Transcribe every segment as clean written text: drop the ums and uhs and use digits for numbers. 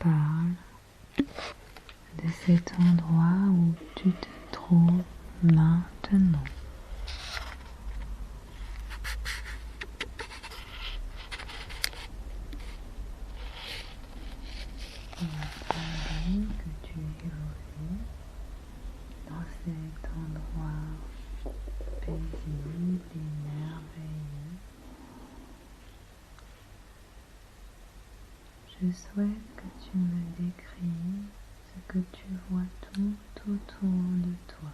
parle de cet endroit où tu te trouves maintenant. On va parler que tu évolues dans cet endroit paisible et merveilleux. Je souhaite que tu me décrives ce que tu vois tout autour de toi.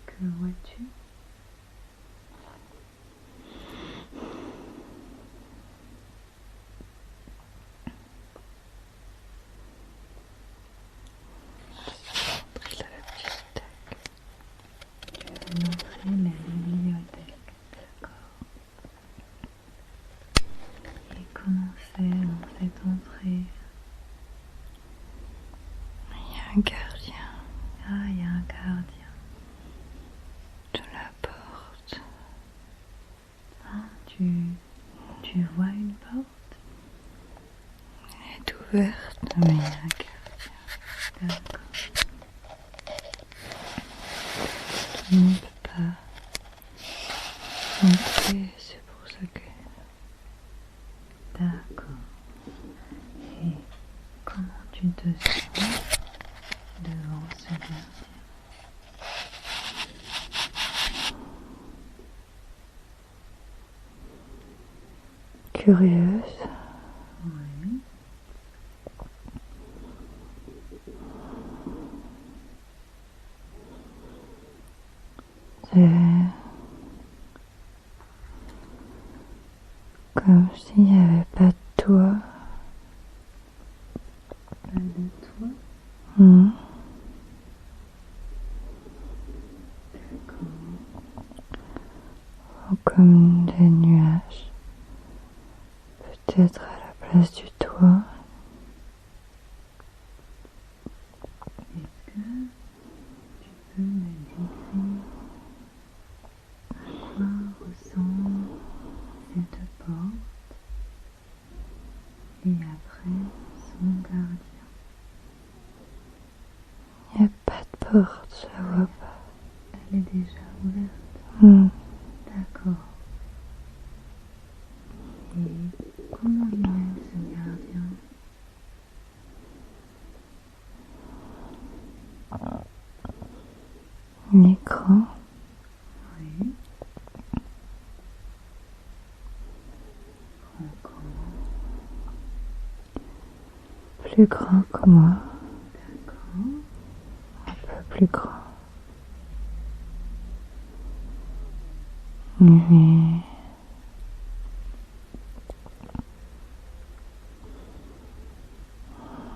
Que vois-tu? Tu vas montrer la bibliothèque, d'accord? Et commencer dans cette entrée. Il y a un gardien. Ah, il y a un gardien. De la porte. Ah, tu vois une porte? Elle est ouverte. Mais il y a un gardien. D'accord. On ne peut pas entrer, c'est pour ça que... D'accord. Et comment tu te sens devant ce gardien? Curieuse. Oui. C'est comme s'il n'y avait pas de toit. Pas de toi? D'accord. Ou comme des nuages. Peut-être à la place du toit. Est-ce que tu peux me décrire à quoi ressemble cette porte et après son gardien? Il n'y a pas de porte, je la vois pas. Elle est déjà ouverte? D'accord. Et comment il est ce gardien? Un écran. Oui. Encore. Plus grand que moi. D'accord. Un peu plus grand. Oui.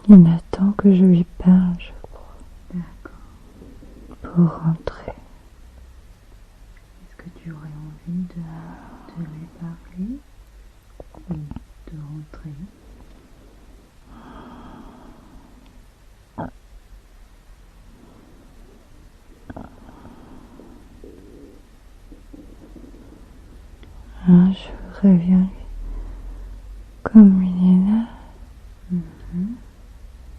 Il attend que je lui parle, je crois, D'accord. pour rentrer. Est-ce que tu aurais envie de lui parler ou de rentrer? Hein, je voudrais bien lui, comme il est là,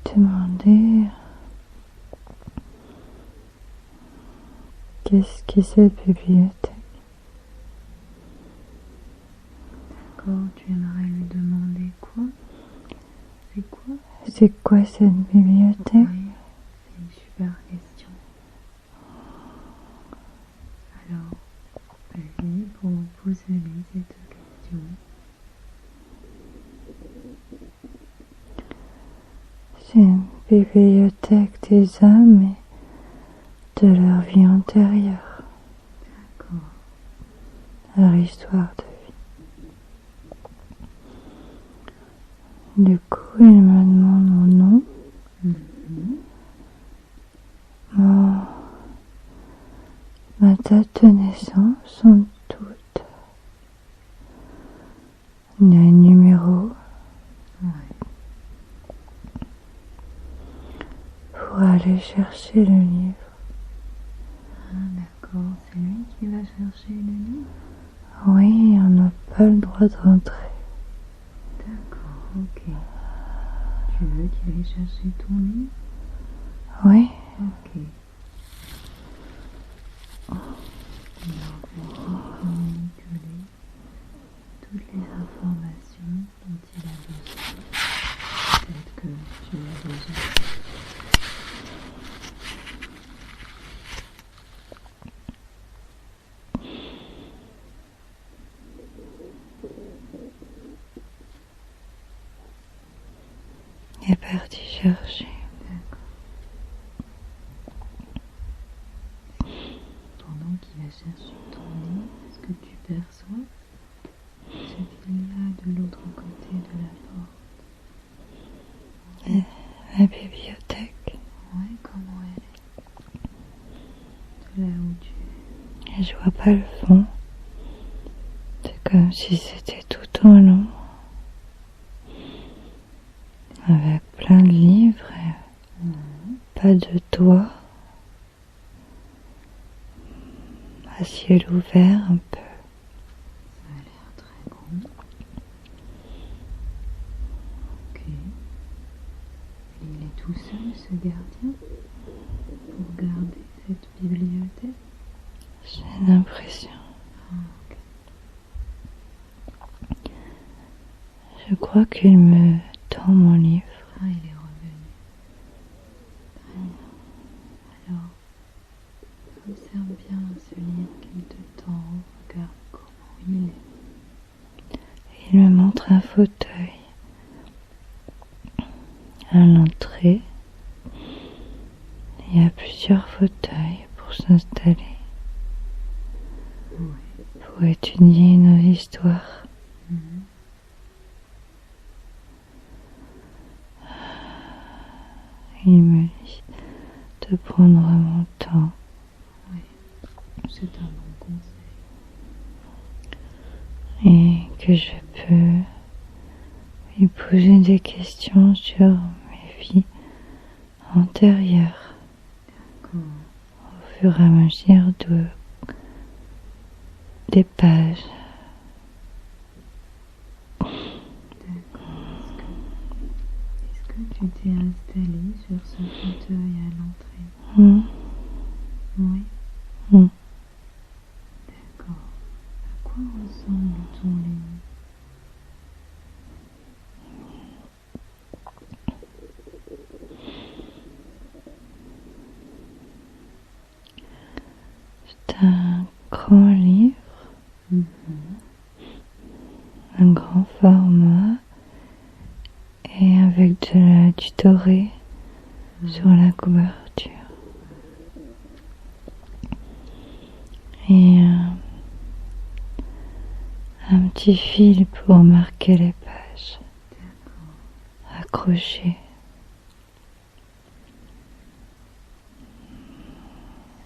demander qu'est-ce que cette bibliothèque. D'accord, tu aimerais lui demander quoi? C'est quoi? C'est quoi cette bibliothèque? Oui, c'est une super question. Alors, vas-y pour poser-lui cette question. C'est une bibliothèque des âmes et de leur vie antérieure, D'accord. leur histoire de vie. Du coup, il me demande mon nom, ma date de naissance, sont toutes les numéros pour aller chercher le livre. Ah, d'accord, c'est lui qui va chercher le livre? Oui, on n'a pas le droit de rentrer. D'accord, ok. Tu veux qu'il aille chercher ton livre? Oui, Ok. Alors, je vais communiquer toutes les informations dont il a besoin. Peut-être que tu as déjà. il est parti chercher. D'accord. Pendant qu'il va chercher ton livre, est-ce que tu perçois ce qu'il y a de l'autre côté de la porte? La bibliothèque. Ouais, comment elle est? De là où tu es. Et je vois pas le fond. C'est comme si c'était tout en long. Avec plein de livres et pas de toit. À ciel ouvert un peu. Ça a l'air très grand. Ok. Et il est tout seul, ce gardien, pour garder cette bibliothèque? J'ai l'impression. Ah, ok. Je crois qu'il me tend mon livre. Ah, il est revenu. Très bien. Alors, observe bien ce livre qu'il te tend. Regarde comment il est. Il me montre un fauteuil. À l'entrée, il y a plusieurs fauteuils pour s'installer, Ouais. pour étudier nos histoires. Mhm. Il me dit de prendre mon temps. Oui, c'est un bon conseil. Et que je peux lui poser des questions sur mes vies antérieures D'accord. au fur et à mesure des pages. D'accord. Est-ce que tu t'es installé sur ce fauteuil à l'entrée? Hmm, Oui. hmm. D'accord. À quoi ressemble ton lit? C'est un grand livre, un grand format et avec du doré sur la couverture. Et un petit fil pour marquer les pages, accroché.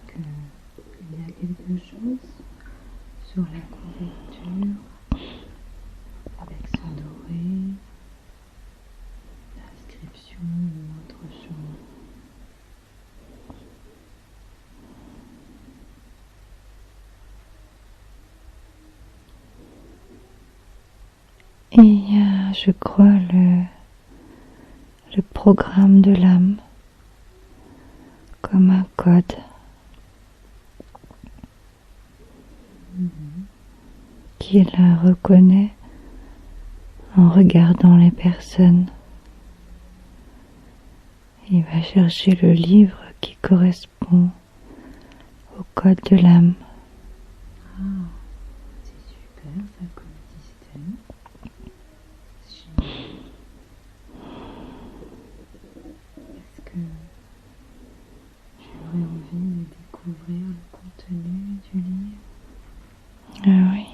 Est-ce qu'il y a quelque chose sur la couverture avec ce doré, l'inscription ou autre chose? Et il y a, je crois, le programme de l'âme, comme un code qu'il reconnaît en regardant les personnes. Il va chercher le livre qui correspond au code de l'âme. Ah, c'est super ça comme système. Génial. Est-ce que tu aurais envie de découvrir le contenu du livre? Ah oui.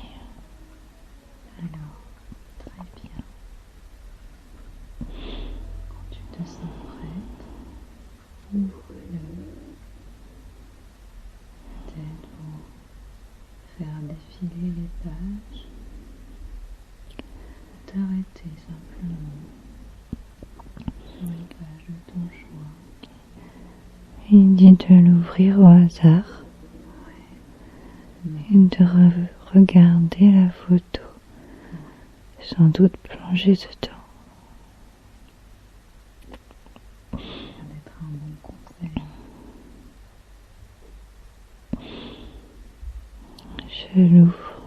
Alors, très bien. Quand tu te sens prête, ouvre-le. Peut-être pour faire défiler les pages. Ou t'arrêter simplement sur les pages de ton choix. Il dit de l'ouvrir au hasard Mais et de regarder la photo, sans doute plonger dedans. Ça va être un bon conseil. Je l'ouvre.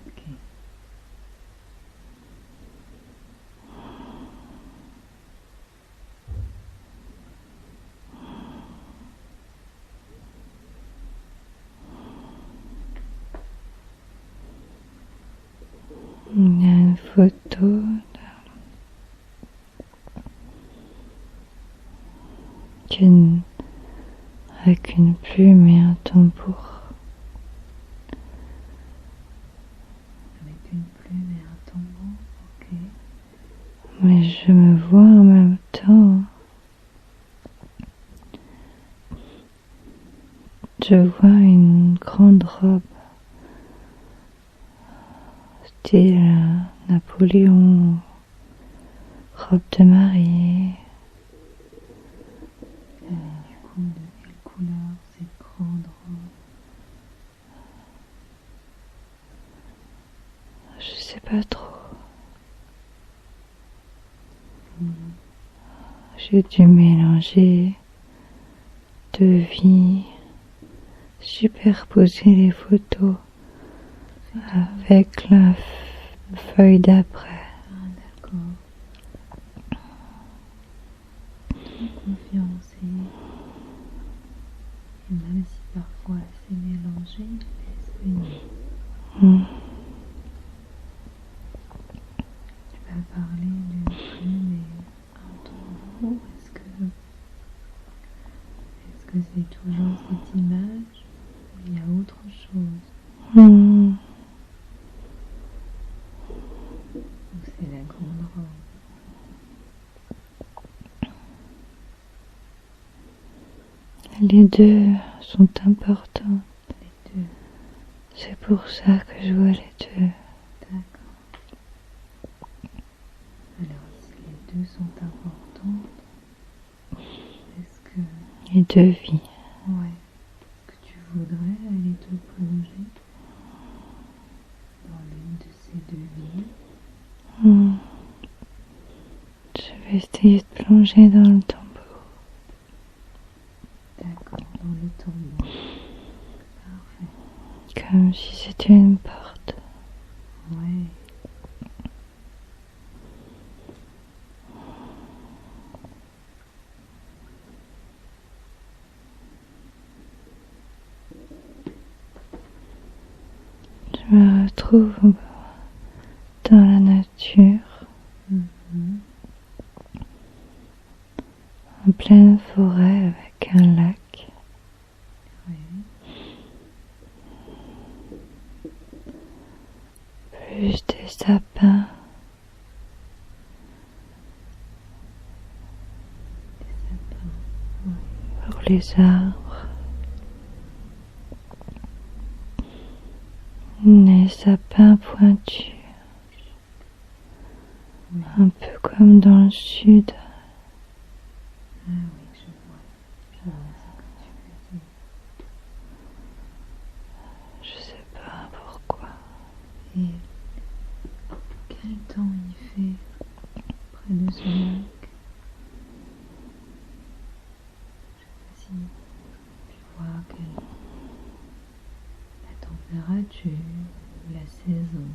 Ok. Il y a une photo avec une plume et un tambour. Avec une plume et un tambour, ok. Mais je me vois en même temps. Je vois une grande robe, style Napoléon, robe de mariée. Et du coup, de quelle couleur cette grande robe? Je sais pas trop. J'ai dû mélanger deux vies, superposer les photos avec la feuille d'après. Ah, d'accord. Fais confiance et même si parfois c'est mélangé, laisse venir. Tu vas parler d'une plume et un tambour. Est-ce que c'est toujours cette image ou il y a autre chose? Ou c'est la grande robe? Les deux sont importants. Les deux. C'est pour ça que je vois les deux. D'accord. Alors, si les deux sont importantes, est-ce que... Les deux vies. Ouais. Est-ce que tu voudrais aller te plonger dans l'une de ces deux vies? Je vais essayer de plonger dans le tambour. D'accord, dans le tambour. Parfait. Comme si c'était une porte. Ouais. Je me retrouve dans la nature, en pleine forêt avec un lac. Ouais. Plus des sapins. Des sapins. Ouais. Pour les arbres. Des sapins pointus. Oui. Un peu comme dans le sud. Ah oui, je vois ce que tu veux dire. Je sais pas pourquoi. Et quel temps il fait près de ce lac? Je sais pas si tu vois la température, la saison.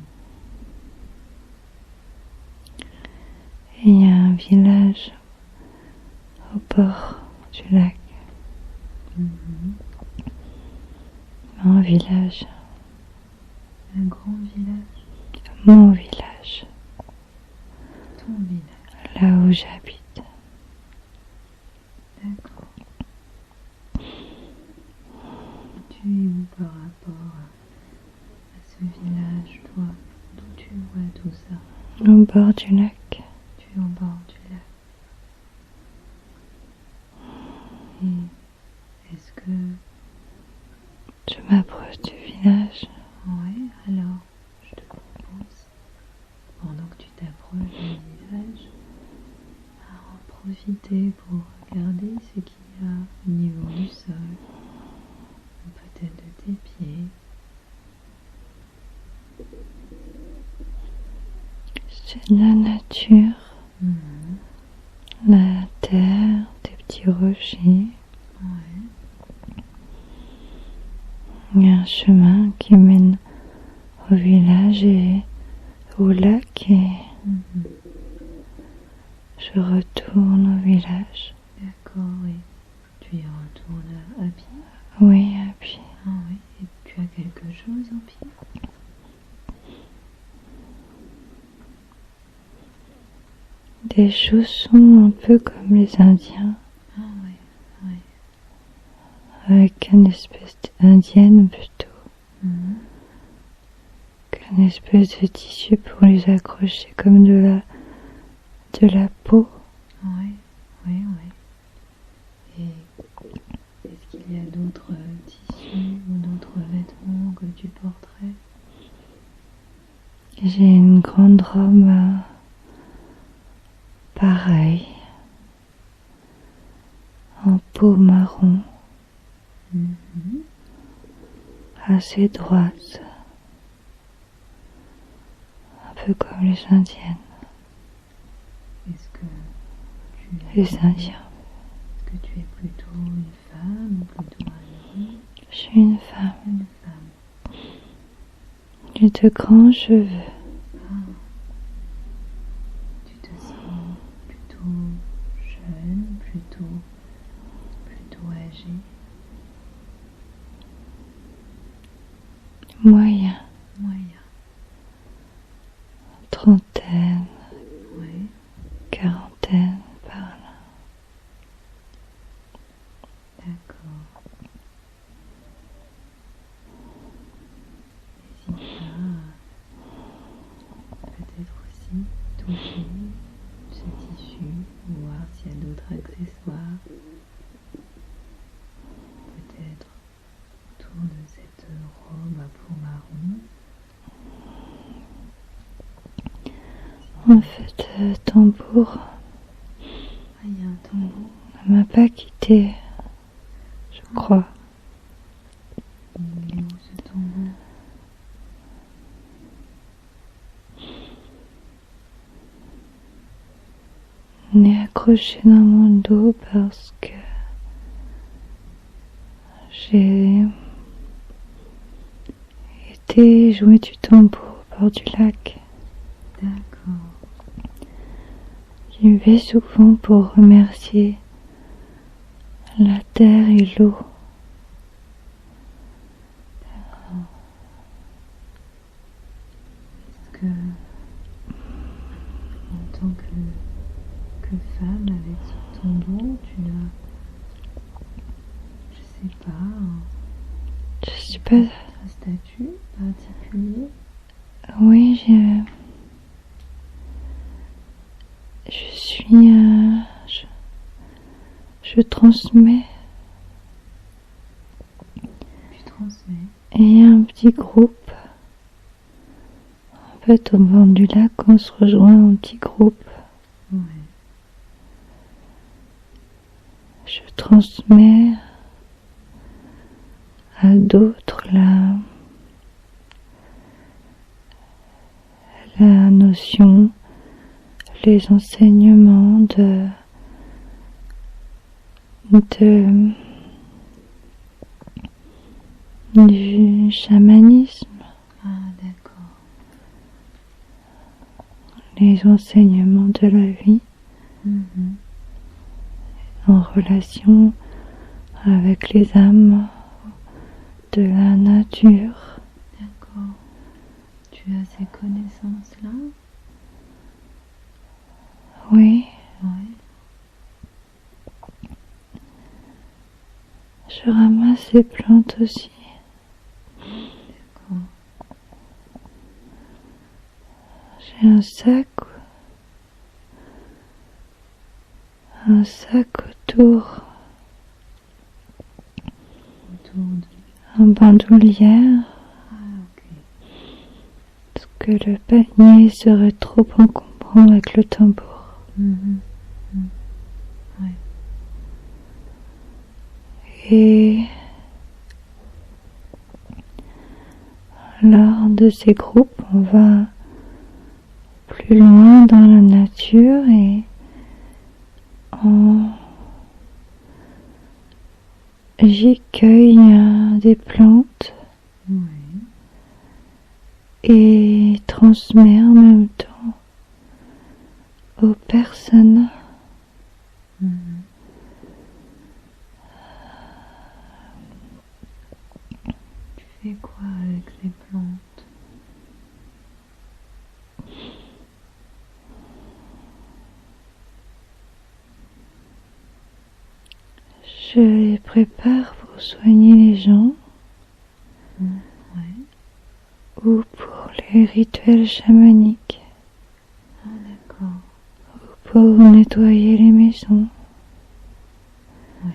Et il y a un village au bord du lac. Mon village. Un grand village? Mon village. Ton village? Là où j'habite. D'accord. Tu es où par rapport à ce village, toi? D'où tu vois tout ça? Au bord du lac. Tu es au bord du lac. Et est-ce que... Je m'approche du village. Ouais, alors, je te propose, pendant que tu t'approches du village, à en profiter pour regarder ce qu'il y a au niveau du sol, peut-être de tes pieds. C'est de la nature, la terre, des petits rochers. Ouais. Il y a un chemin qui mène au village et au lac et je retourne au village. D'accord, oui. Tu y retournes à pied? Oui, à pied. Ah oui. Et tu as quelque chose en pied? Des chaussons un peu comme les Indiens, Ah oui, oui. avec une espèce d'indienne plutôt, une espèce de tissu pour les accrocher comme de la peau. Oui, oui, oui. Et est-ce qu'il y a d'autres tissus ou d'autres vêtements que tu porterais? J'ai une grande robe pareille, en peau marron, assez droite, un peu comme les Indiennes, Est-ce que les Indiens. Est-ce que tu es plutôt une femme ou plutôt un homme? Je suis une femme. Une femme. J'ai de grands cheveux. Tu te sens plutôt jeune, plutôt âgé? Moyen, Moyen. trentaine, Oui. quarantaine, par là. D'accord. N'hésite pas à peut-être aussi toucher ce tissu, voir s'il y a d'autres accessoires. Peut-être autour de cette robe à peau marron. En fait, tambour Ah, il y a un tambour. ne m'a pas quitté, je crois. Il est où ce tambour? Il est accroché dans mon dos parce que j'ai été jouer du tambour au bord du lac. D'accord. J'y vais souvent pour remercier la terre et l'eau. Est-ce que, en tant que femme avec ce tambour, tu n'as, je sais pas, Je suis pas... un statut particulier? Oui, je suis... je transmets. Tu transmets? Et il y a un petit groupe. En fait, au bord du lac, on se rejoint en petit groupe. Ouais. Je transmets à d'autres la notion, les enseignements du chamanisme, Ah, d'accord. les enseignements de la vie en relation avec les âmes de la nature. D'accord. Tu as ces connaissances-là? Oui, Ouais. je ramasse les plantes aussi. D'accord. J'ai un sac autour, Autour de... en bandoulière, Ah, ok. parce que le panier serait trop encombrant avec le tambour. Ouais. Et lors de ces groupes, on va plus plus loin dans la nature et j'y cueille des plantes Oui. et transmets en même temps aux personnes. Mhm. Tu fais quoi avec ces plantes? Je les prépare pour soigner les gens Ouais. ou pour les rituels chamaniques, Ah, d'accord. pour nettoyer les maisons, Oui.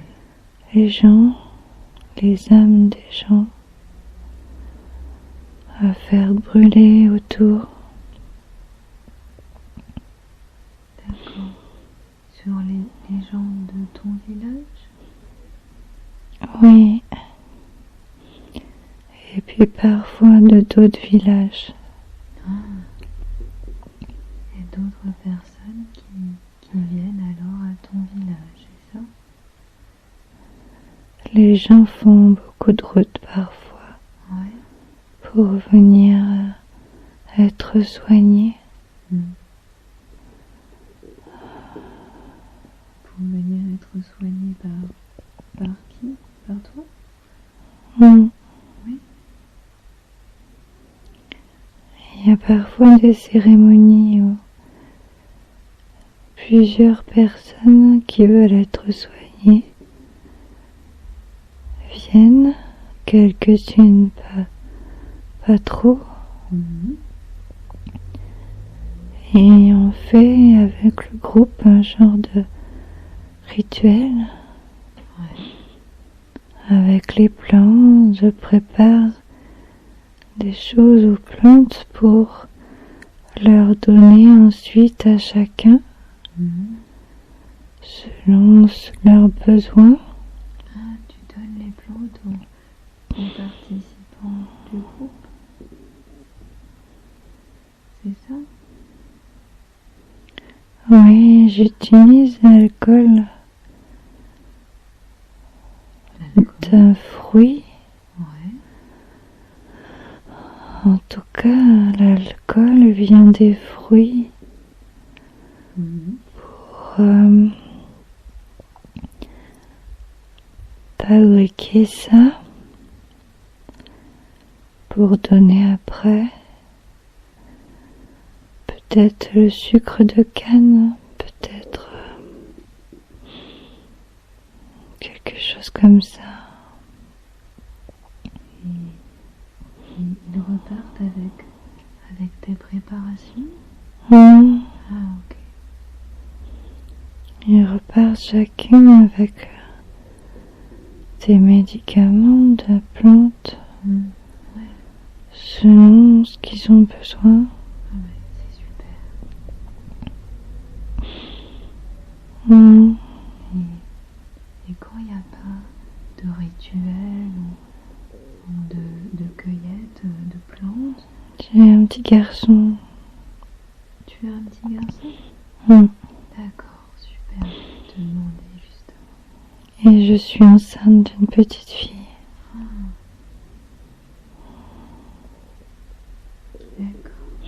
les gens, les âmes des gens, à faire brûler autour. D'accord. Sur les gens de ton village? Oui. Et puis parfois de d'autres villages. Ah. Et d'autres personnes qui viennent alors à ton village, c'est ça? Les gens font beaucoup de routes parfois Ouais. pour venir être soignés. Pour venir être soigné par qui? Par toi? Mm. Oui. Il y a parfois des cérémonies où plusieurs personnes qui veulent être soignées viennent, quelques-unes pas trop, et on fait avec le groupe un genre de rituel. Ouais. Avec les plantes, je prépare des choses aux plantes pour leur donner ensuite à chacun selon leurs besoins. Ah, tu donnes les plantes aux participants du groupe? C'est ça? Oui, j'utilise l'alcool d'un fruit. Ouais. En tout cas, l'alcool vient des fruits pour fabriquer ça, pour donner après peut-être le sucre de canne, peut-être quelque chose comme ça. Et ils repartent avec tes préparations? Ah, ok. Ils repartent chacun avec des médicaments, de plantes, selon ce qu'ils ont besoin. Ah ouais, c'est super. Et quand il n'y a pas de rituel ou de cueillette de plantes, J'ai un petit garçon. tu as un petit garçon? D'accord, super. Je te demandais justement. Et je suis enceinte d'une petite fille. D'accord.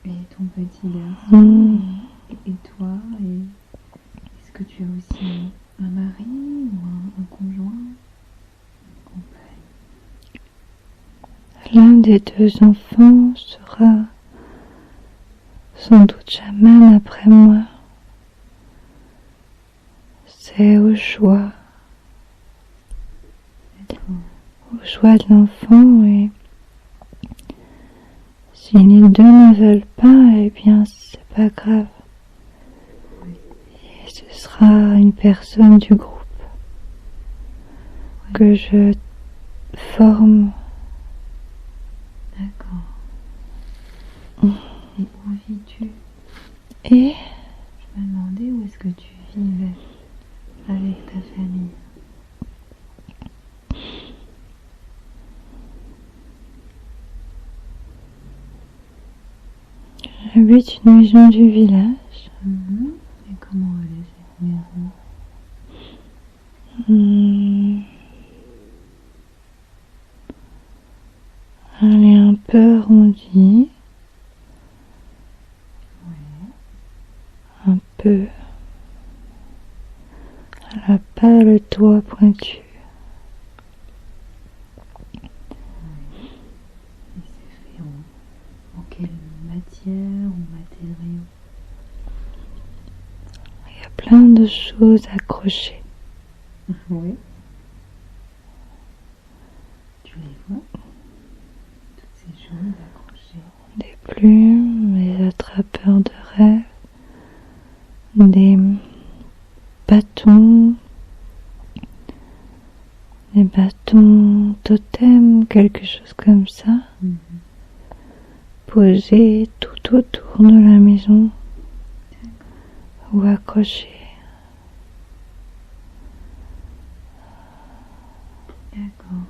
Et ton petit garçon, et toi, est-ce que tu as aussi un mari ou un conjoint? L'un des deux enfants sera sans doute chaman après moi. C'est au choix. Au choix de l'enfant, et si les deux ne veulent pas, eh bien c'est pas grave. Et ce sera une personne du groupe que je forme. D'accord. Et où vis-tu? Et Je me demandais où est-ce que tu vivais avec ta famille. J'habite une maison du village. Et comment elle est cette maison? Elle est un peu arrondie. Un peu. Elle n'a pas le toit pointu. Et c'est fait en quelle matière ou matériaux? Il y a plein de choses accrochées. Oui. Tu les vois? Toutes ces choses accrochées. Des plumes, des attrapeurs de rêves, des bâtons totems, quelque chose comme ça, posés tout autour de la maison ou accrochés. D'accord.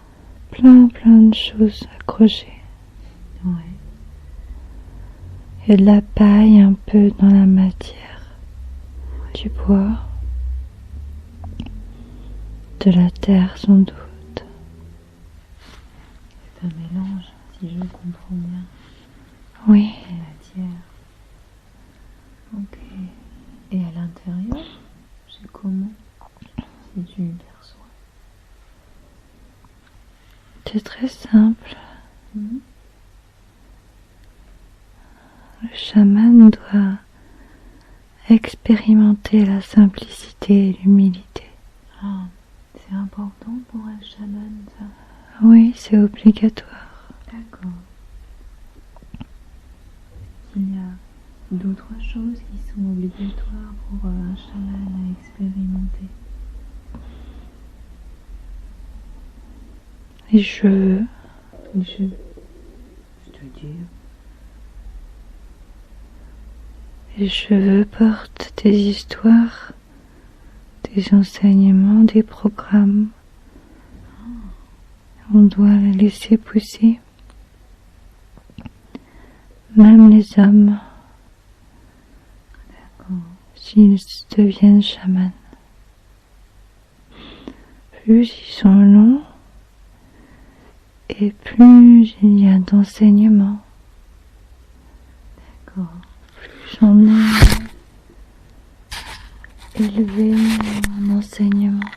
Plein de choses accrochées. Ouais. Et de la paille un peu dans la matière, du bois, de la terre sans doute. C'est un mélange, si je comprends bien, Oui, de matière. Ok. Et à l'intérieur, c'est comment? Si tu perçois. c'est très simple. Le chaman doit expérimenter la simplicité et l'humilité. Ah, c'est important pour un chaman, ça? Oui, c'est obligatoire. D'accord. Il y a d'autres choses qui sont obligatoires pour un chaman à expérimenter? Les cheveux, C'est-à-dire? les cheveux portent des histoires, des enseignements, des programmes. On doit les laisser pousser. Même les hommes, D'accord. s'ils deviennent chamans. Plus ils sont longs, et plus il y a d'enseignements. D'accord. Plus j'en ai élevé en enseignement.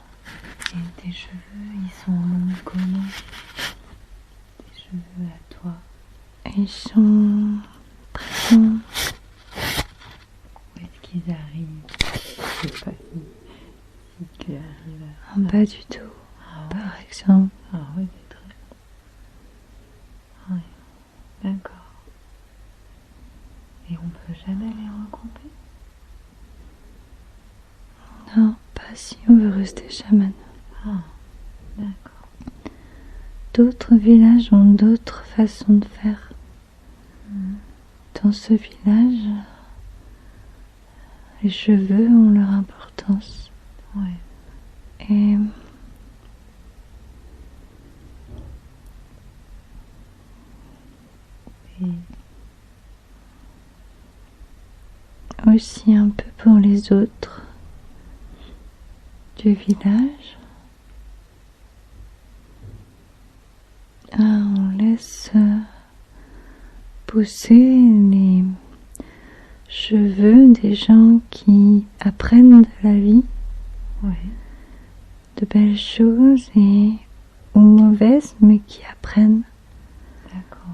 Et tes cheveux, ils sont longs comment? Tes cheveux à toi? Ils sont très longs. Où est-ce qu'ils arrivent? Je sais pas si tu arrives à... En bas du dos, Ah ouais. par exemple. Ah oui, c'est très long. Oui, d'accord. Et on peut jamais les recouper? Non, pas si on veut rester chaman. Ah, d'accord. D'autres villages ont d'autres façons de faire. Dans ce village, les cheveux ont leur importance. Ouais. Et aussi un peu pour les autres du village. On laisse pousser les cheveux des gens qui apprennent de la vie, de belles choses ou mauvaises, mais qui apprennent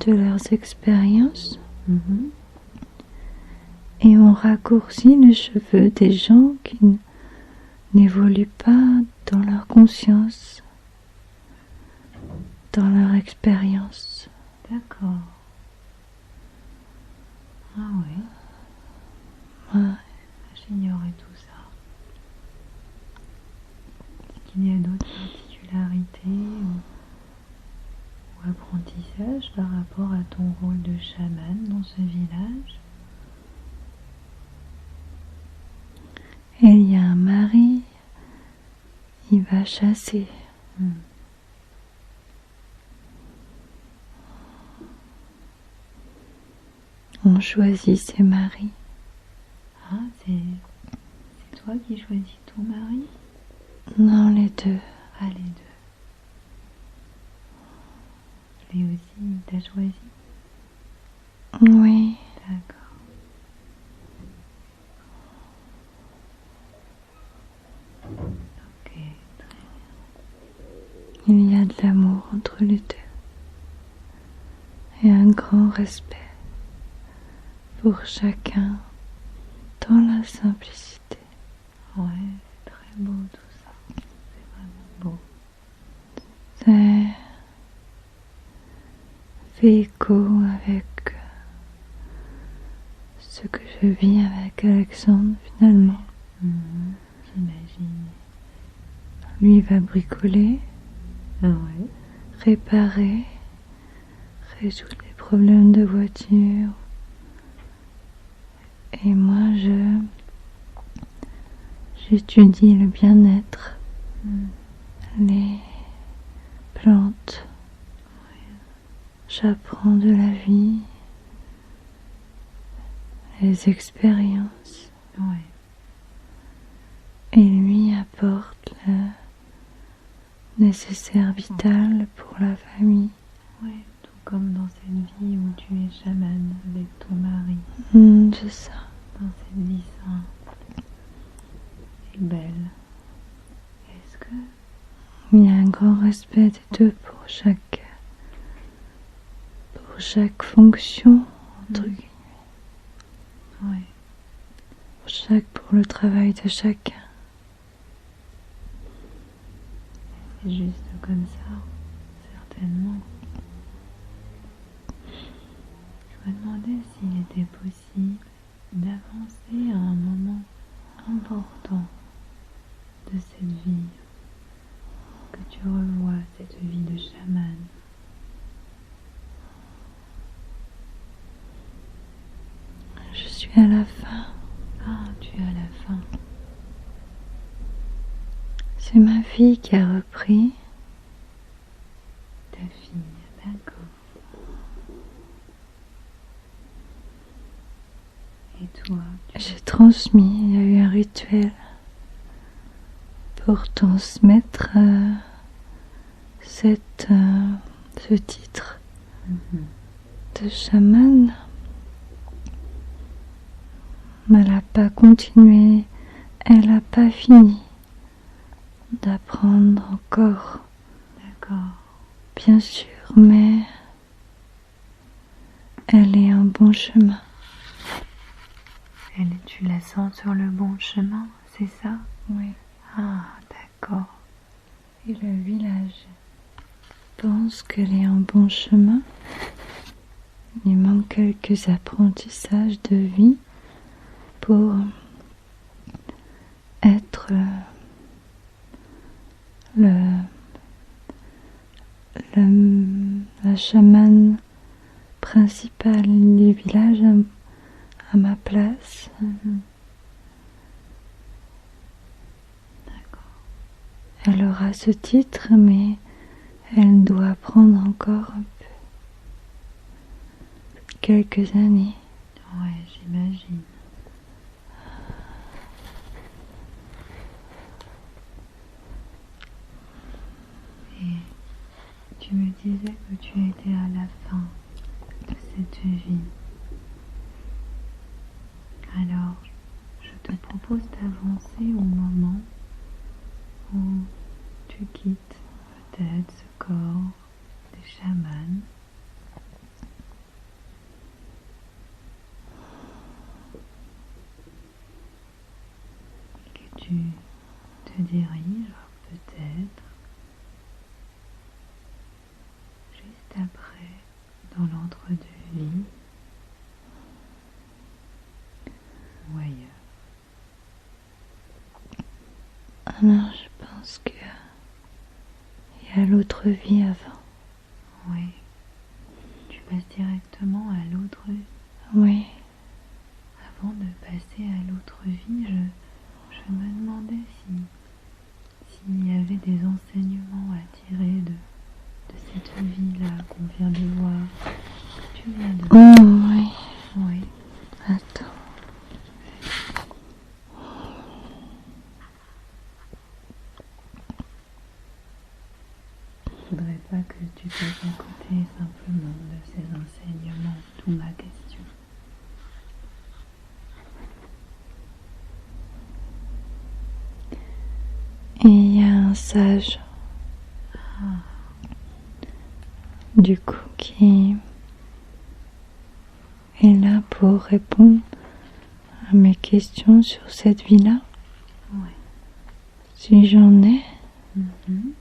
de leurs expériences. Et on raccourcit les cheveux des gens qui n'évoluent pas dans leur conscience, dans leur expérience. D'accord. Ah oui. Ouais. J'ignorais tout ça. Est-ce qu'il y a d'autres particularités ou apprentissages par rapport à ton rôle de chaman dans ce village? Et il y a un mari, il va chasser. On choisit ses maris. Ah, c'est toi qui choisis ton mari? Non, les deux. Ah, les deux. Lui aussi, il t'a choisi? Oui. D'accord. Ok, très bien. Il y a de l'amour entre les deux. Et un grand respect pour chacun dans la simplicité. Ouais, c'est très beau tout ça. C'est vraiment beau. C'est fait écho avec ce que je vis avec Alexandre finalement. J'imagine. Lui va bricoler, Ouais. réparer, résoudre les problèmes de voiture. Et moi, j'étudie le bien-être, les plantes. J'apprends de la vie, les expériences. Ouais. Et lui apporte le nécessaire vital pour la famille. Ouais, tout comme dans cette vie où tu es chamane avec ton mari. C'est ça. Dans cette vie simple et belle. Est-ce que... Il y a un grand respect des deux pour chaque fonction, entre guillemets. Ouais. Pour le travail de chacun. C'est juste comme ça, certainement. Je me demandais s'il était possible d'avancer à un moment important de cette vie, que tu revois cette vie de chamane. Je suis à la fin. Ah, tu es à la fin. C'est ma fille qui a repris. Ta fille, d'accord. Et toi, J'ai transmis, il y a eu un rituel pour transmettre ce titre de chamane. Mais elle n'a pas continué, elle n'a pas fini d'apprendre encore. D'accord. Bien sûr, mais elle est en bon chemin. Tu la sens sur le bon chemin, c'est ça? Oui. Ah, d'accord. Et le village pense qu'elle est en bon chemin. Il manque quelques apprentissages de vie pour être la chamane principale du village à ma place. D'accord. Elle aura ce titre, mais elle doit apprendre encore quelques années. Ouais, j'imagine. Et tu me disais que tu étais à la fin de cette vie. Alors, je te propose d'avancer au moment où tu quittes peut-être ce corps des chamans. Que tu te diriges peut-être juste après dans l'entre-deux-vie ou ailleurs. Alors je pense qu'il y a l'autre vie avant. Oui. Tu passes directement à l'autre vie. Oui. Avant de passer à l'autre vie, je me demandais s'il y avait des enseignements à tirer de cette vie-là qu'on vient de voir, que tu viens de voir. Oui. Oui. répondre à la question. Et il y a un sage, du coup, qui est là pour répondre à mes questions sur cette vie-là. Ouais. Si j'en ai. Mhm.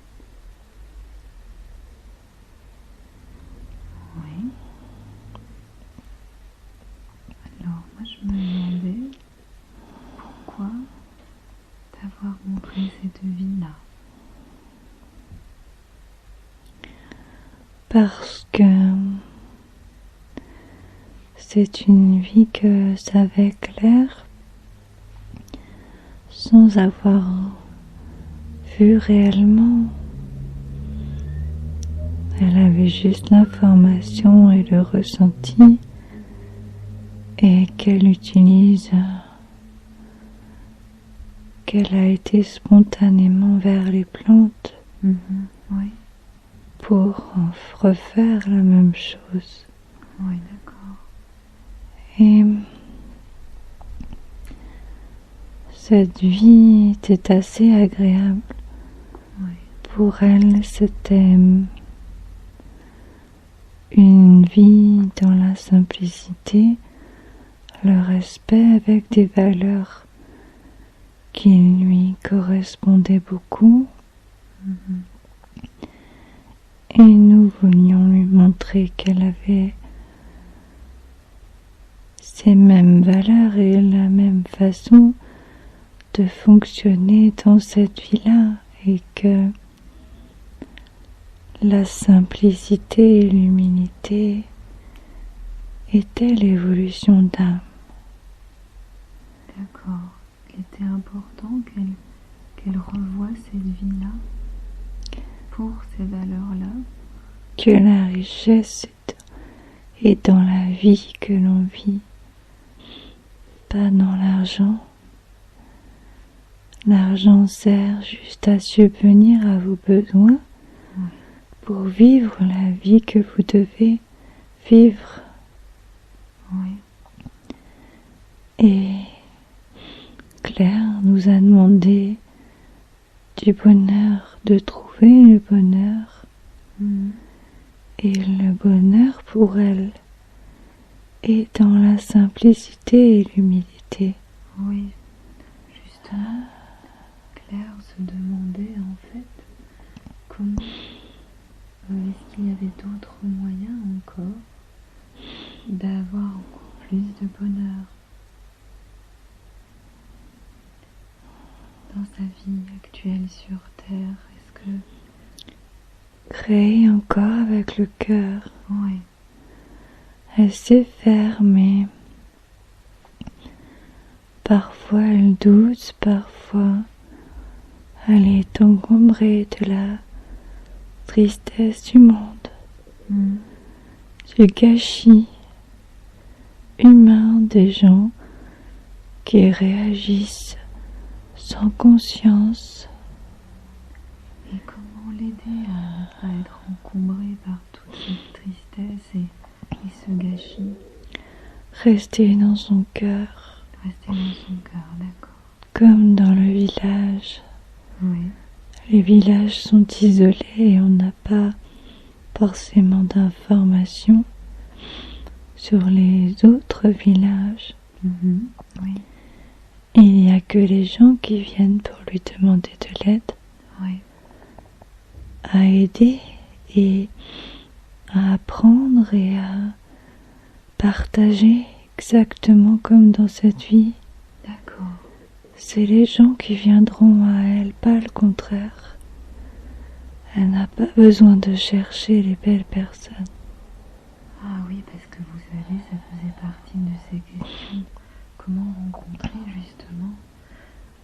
Oui. Alors, moi je me demandais pourquoi t'avoir montré cette vie-là. Parce que c'est une vie que savait Claire sans avoir vu réellement. Elle avait juste l'information et le ressenti et qu'elle utilise, qu'elle a été spontanément vers les plantes Oui. pour en refaire la même chose. Oui, d'accord. Et cette vie était assez agréable. Oui. Pour elle, c'était une vie dans la simplicité, le respect avec des valeurs qui lui correspondaient beaucoup. Et nous voulions lui montrer qu'elle avait ces mêmes valeurs et la même façon de fonctionner dans cette vie-là, et que la simplicité et l'humilité étaient l'évolution d'âme. D'accord. Il était important qu'elle revoie cette vie-là pour ces valeurs-là. Que la richesse est dans la vie que l'on vit, pas dans l'argent. L'argent sert juste à subvenir à vos besoins pour vivre la vie que vous devez vivre. Oui. Et Claire nous a demandé du bonheur, de trouver le bonheur. Et le bonheur pour elle est dans la simplicité et l'humilité. Oui, justement, Claire se demandait en fait comment est-ce qu'il y avait d'autres moyens encore d'avoir encore plus de bonheur dans sa vie actuelle sur Terre. Est-ce que... Créer encore avec le cœur. Oui. Elle sait faire, mais parfois elle doute, parfois elle est encombrée de la tristesse du monde, du gâchis humain des gens qui réagissent sans conscience. Et comment l'aider à être encombrée par toute cette tristesse et ce gâchis? Rester dans son cœur. Rester dans son cœur, d'accord. Comme dans le village. Oui. Les villages sont isolés et on n'a pas forcément d'informations sur les autres villages. Oui. Il n'y a que les gens qui viennent pour lui demander de l'aide, Oui. à aider et à apprendre et à partager exactement comme dans cette vie. D'accord. C'est les gens qui viendront à elle, pas le contraire. Elle n'a pas besoin de chercher les belles personnes. Ah oui, parce que vous savez, ça faisait partie de ces questions. Comment rencontrer justement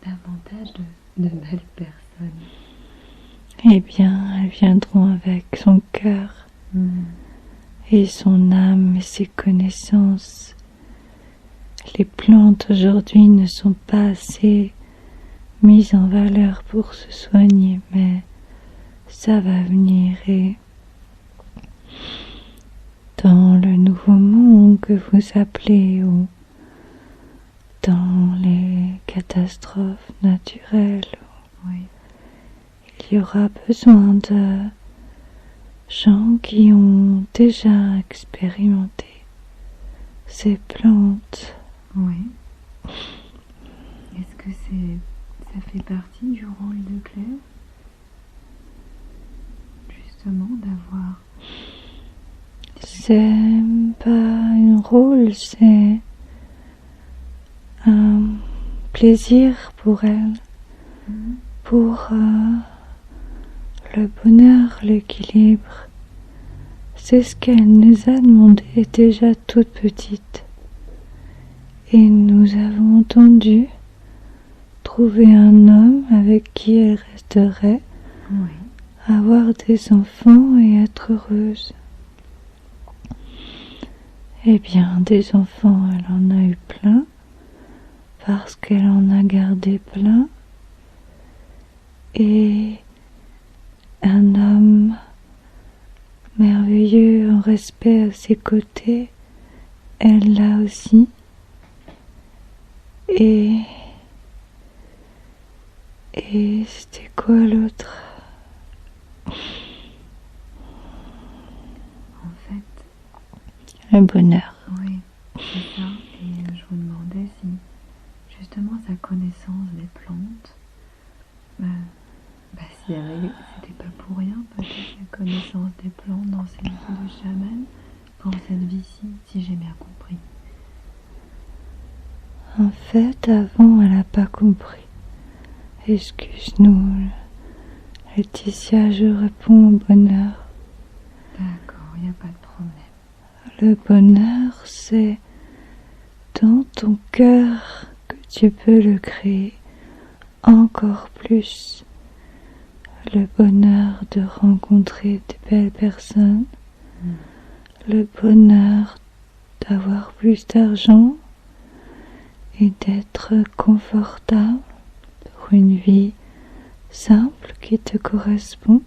davantage de belles personnes? Eh bien, elles viendront avec son cœur et son âme et ses connaissances. Les plantes aujourd'hui ne sont pas assez mises en valeur pour se soigner, mais ça va venir. Et dans le nouveau monde, que vous appelez ou dans les catastrophes naturelles. Oui. Il y aura besoin de gens qui ont déjà expérimenté ces plantes. Oui. Est-ce que ça fait partie du rôle de Claire? Justement, d'avoir... C'est pas un rôle, c'est un plaisir pour elle, pour le bonheur, l'équilibre. C'est ce qu'elle nous a demandé déjà toute petite. Et nous avons entendu trouver un homme avec qui elle resterait, avoir des enfants et être heureuse. Eh bien, des enfants, elle en a eu plein, parce qu'elle en a gardé plein. Et un homme merveilleux en respect à ses côtés, elle l'a aussi. Et c'était quoi l'autre? En fait... Le bonheur. Oui, c'est ça. Et je vous demandais si justement sa connaissance des plantes, si c'était pas pour rien, peut-être la connaissance des plantes dans cette vie de chaman, pour cette vie-ci, si j'ai bien compris. En fait, avant, elle n'a pas compris. Excuse-nous, Laetitia, je réponds au bonheur. D'accord, il n'y a pas de problème. Le bonheur, c'est dans ton cœur que tu peux le créer encore plus. Le bonheur de rencontrer de belles personnes, le bonheur d'avoir plus d'argent et d'être confortable pour une vie simple qui te correspond.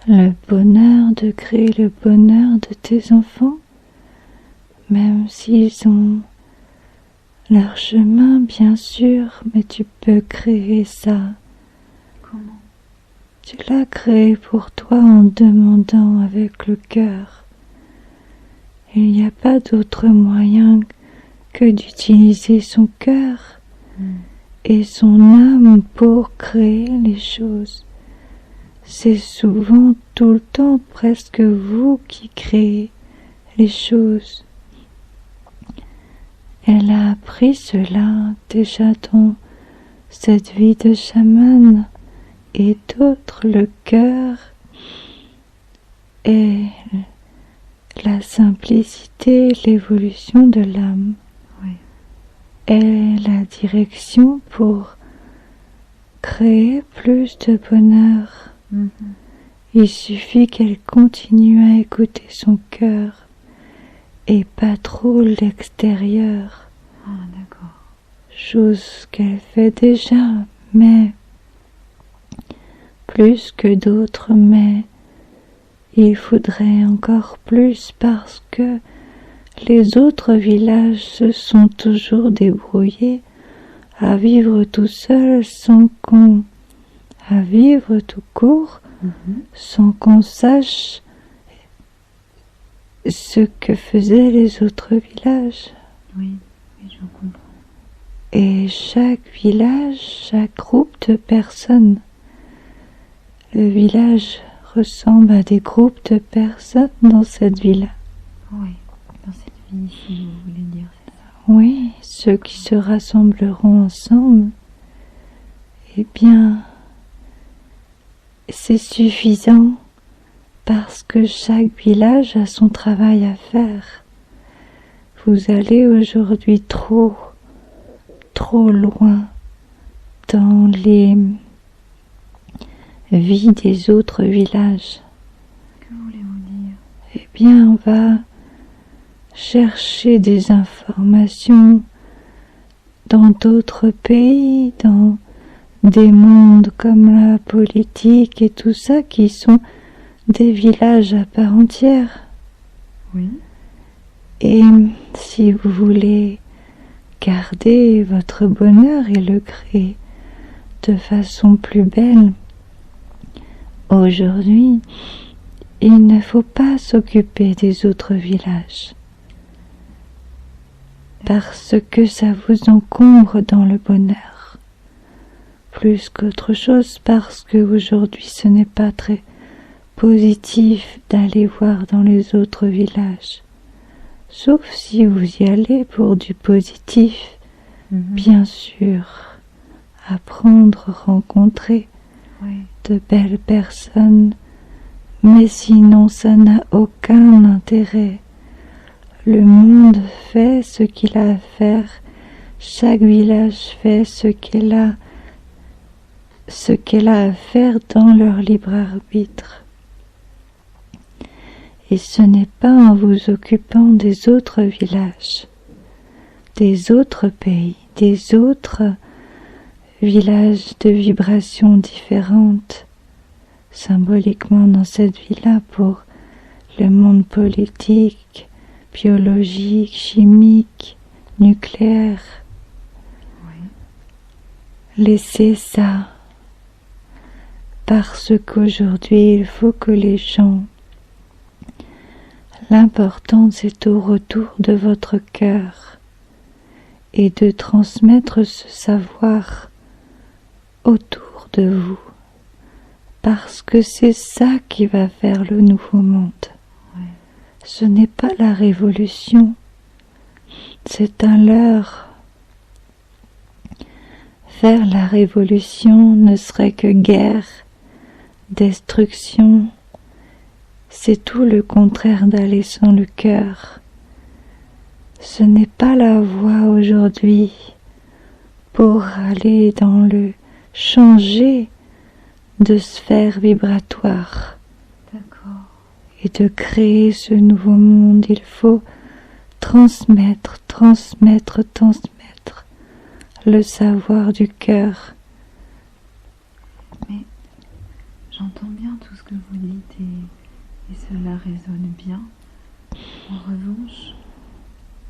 Le bonheur de créer le bonheur de tes enfants, même s'ils ont leur chemin, bien sûr, mais tu peux créer ça. Comment? Tu l'as créé pour toi en demandant avec le cœur. Il n'y a pas d'autre moyen que d'utiliser son cœur et son âme pour créer les choses. C'est souvent, tout le temps, presque vous qui créez les choses. Elle a appris cela déjà dans cette vie de chamane et d'autres, le cœur et la simplicité, l'évolution de l'âme. Et la direction pour créer plus de bonheur. Il suffit qu'elle continue à écouter son cœur et pas trop l'extérieur. Ah, d'accord. Chose qu'elle fait déjà, mais plus que d'autres, mais il faudrait encore plus parce que les autres villages se sont toujours débrouillés à vivre tout seuls à vivre tout court, sans qu'on sache ce que faisaient les autres villages. Oui, je comprends. Et chaque village, chaque groupe de personnes, le village ressemble à des groupes de personnes dans cette ville. Oui, dans cette vie ici, vous voulez dire, c'est ça? Oui, ceux qui se rassembleront ensemble, eh bien, c'est suffisant parce que chaque village a son travail à faire. Vous allez aujourd'hui trop loin dans les vies des autres villages. Que voulez-vous dire? Eh bien, on va chercher des informations dans d'autres pays, dans des mondes comme la politique et tout ça, qui sont des villages à part entière. Oui. Et si vous voulez garder votre bonheur et le créer de façon plus belle, aujourd'hui, il ne faut pas s'occuper des autres villages parce que ça vous encombre dans le bonheur plus qu'autre chose, parce que aujourd'hui ce n'est pas très positif d'aller voir dans les autres villages, sauf si vous y allez pour du positif, bien sûr, apprendre, rencontrer de belles personnes, mais sinon ça n'a aucun intérêt. Le monde fait ce qu'il a à faire, chaque village fait ce qu'elle a à faire dans leur libre arbitre. Et ce n'est pas en vous occupant des autres villages, des autres pays, des autres villages de vibrations différentes, symboliquement dans cette vie-là pour le monde politique, biologique, chimique, nucléaire. Laissez ça, parce qu'aujourd'hui il faut que les gens, l'important c'est au retour de votre cœur et de transmettre ce savoir autour de vous, parce que c'est ça qui va faire le nouveau monde. Ce n'est pas la révolution, c'est un leurre. Faire la révolution ne serait que guerre, destruction. C'est tout le contraire d'aller sans le cœur. Ce n'est pas la voie aujourd'hui pour aller dans le changer de sphère vibratoire. Et de créer ce nouveau monde, il faut transmettre le savoir du cœur. Mais j'entends bien tout ce que vous dites et cela résonne bien. En revanche,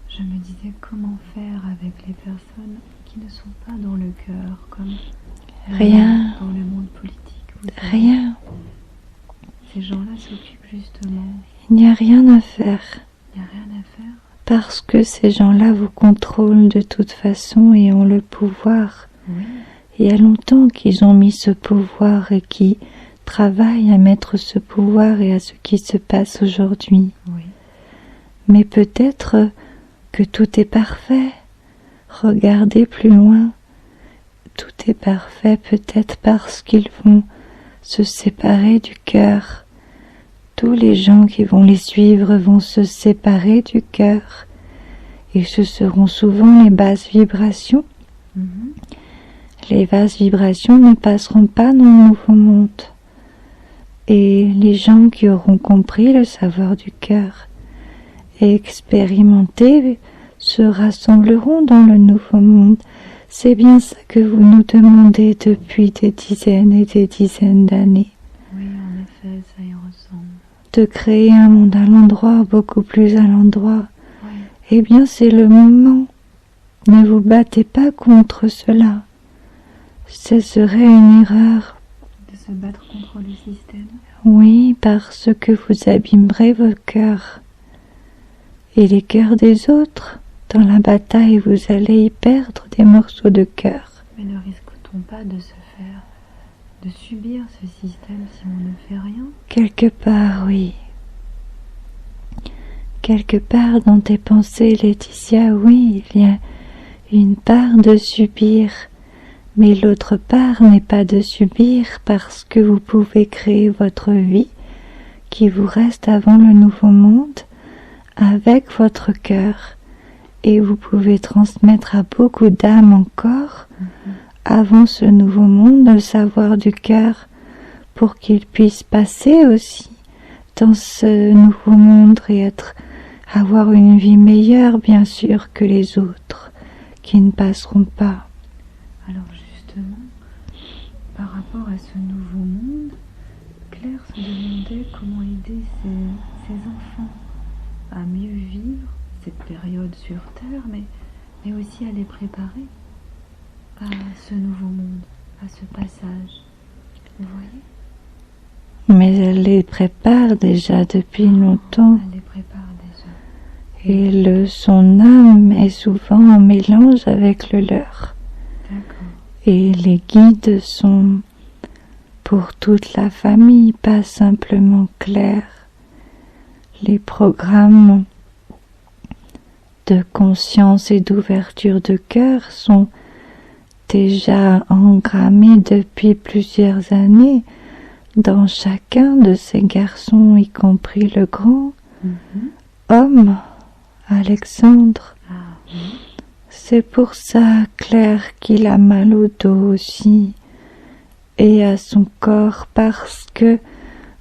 je me disais comment faire avec les personnes qui ne sont pas dans le cœur, comme rien dans le monde politique. Rien. Ces gens-là s'occupent justement. Il n'y a rien à faire. Il n'y a rien à faire. Parce que ces gens-là vous contrôlent de toute façon et ont le pouvoir. Oui. Il y a longtemps qu'ils ont mis ce pouvoir et qui travaillent à mettre ce pouvoir et à ce qui se passe aujourd'hui. Oui. Mais peut-être que tout est parfait. Regardez plus loin. Tout est parfait peut-être parce qu'ils vont se séparer du cœur. Tous les gens qui vont les suivre vont se séparer du cœur. Et ce seront souvent les basses vibrations. Les basses vibrations ne passeront pas dans le nouveau monde. Et les gens qui auront compris le savoir du cœur et expérimenté se rassembleront dans le nouveau monde. C'est bien ça que vous nous demandez depuis des dizaines et des dizaines d'années. Oui, en effet, ça y ressemble. De créer un monde à l'endroit, beaucoup plus à l'endroit. Oui. Eh bien, c'est le moment. Ne vous battez pas contre cela. Ce serait une erreur. De se battre contre le système. Oui, parce que vous abîmerez vos cœurs. Et les cœurs des autres. Dans la bataille, vous allez y perdre des morceaux de cœur. Mais ne risque-t-on pas de subir ce système si on ne fait rien? Quelque part, oui. Quelque part dans tes pensées, Laetitia, oui, il y a une part de subir. Mais l'autre part n'est pas de subir parce que vous pouvez créer votre vie qui vous reste avant le nouveau monde avec votre cœur. Et vous pouvez transmettre à beaucoup d'âmes encore, avant ce nouveau monde, le savoir du cœur, pour qu'ils puissent passer aussi dans ce nouveau monde et avoir une vie meilleure, bien sûr, que les autres, qui ne passeront pas. Alors justement, par rapport à ce nouveau monde, Claire se demandait comment aider ses enfants à mieux vivre cette période sur Terre, mais aussi à les préparer à ce nouveau monde, à ce passage. Vous voyez? Mais elle les prépare déjà depuis longtemps. Elle les prépare déjà. Et son âme est souvent en mélange avec le leur. D'accord. Et les guides sont pour toute la famille, pas simplement Claire. Les programmes de conscience et d'ouverture de cœur sont déjà engrammés depuis plusieurs années dans chacun de ces garçons, y compris le grand homme, Alexandre. C'est pour ça, Claire, qu'il a mal au dos aussi et à son corps, parce que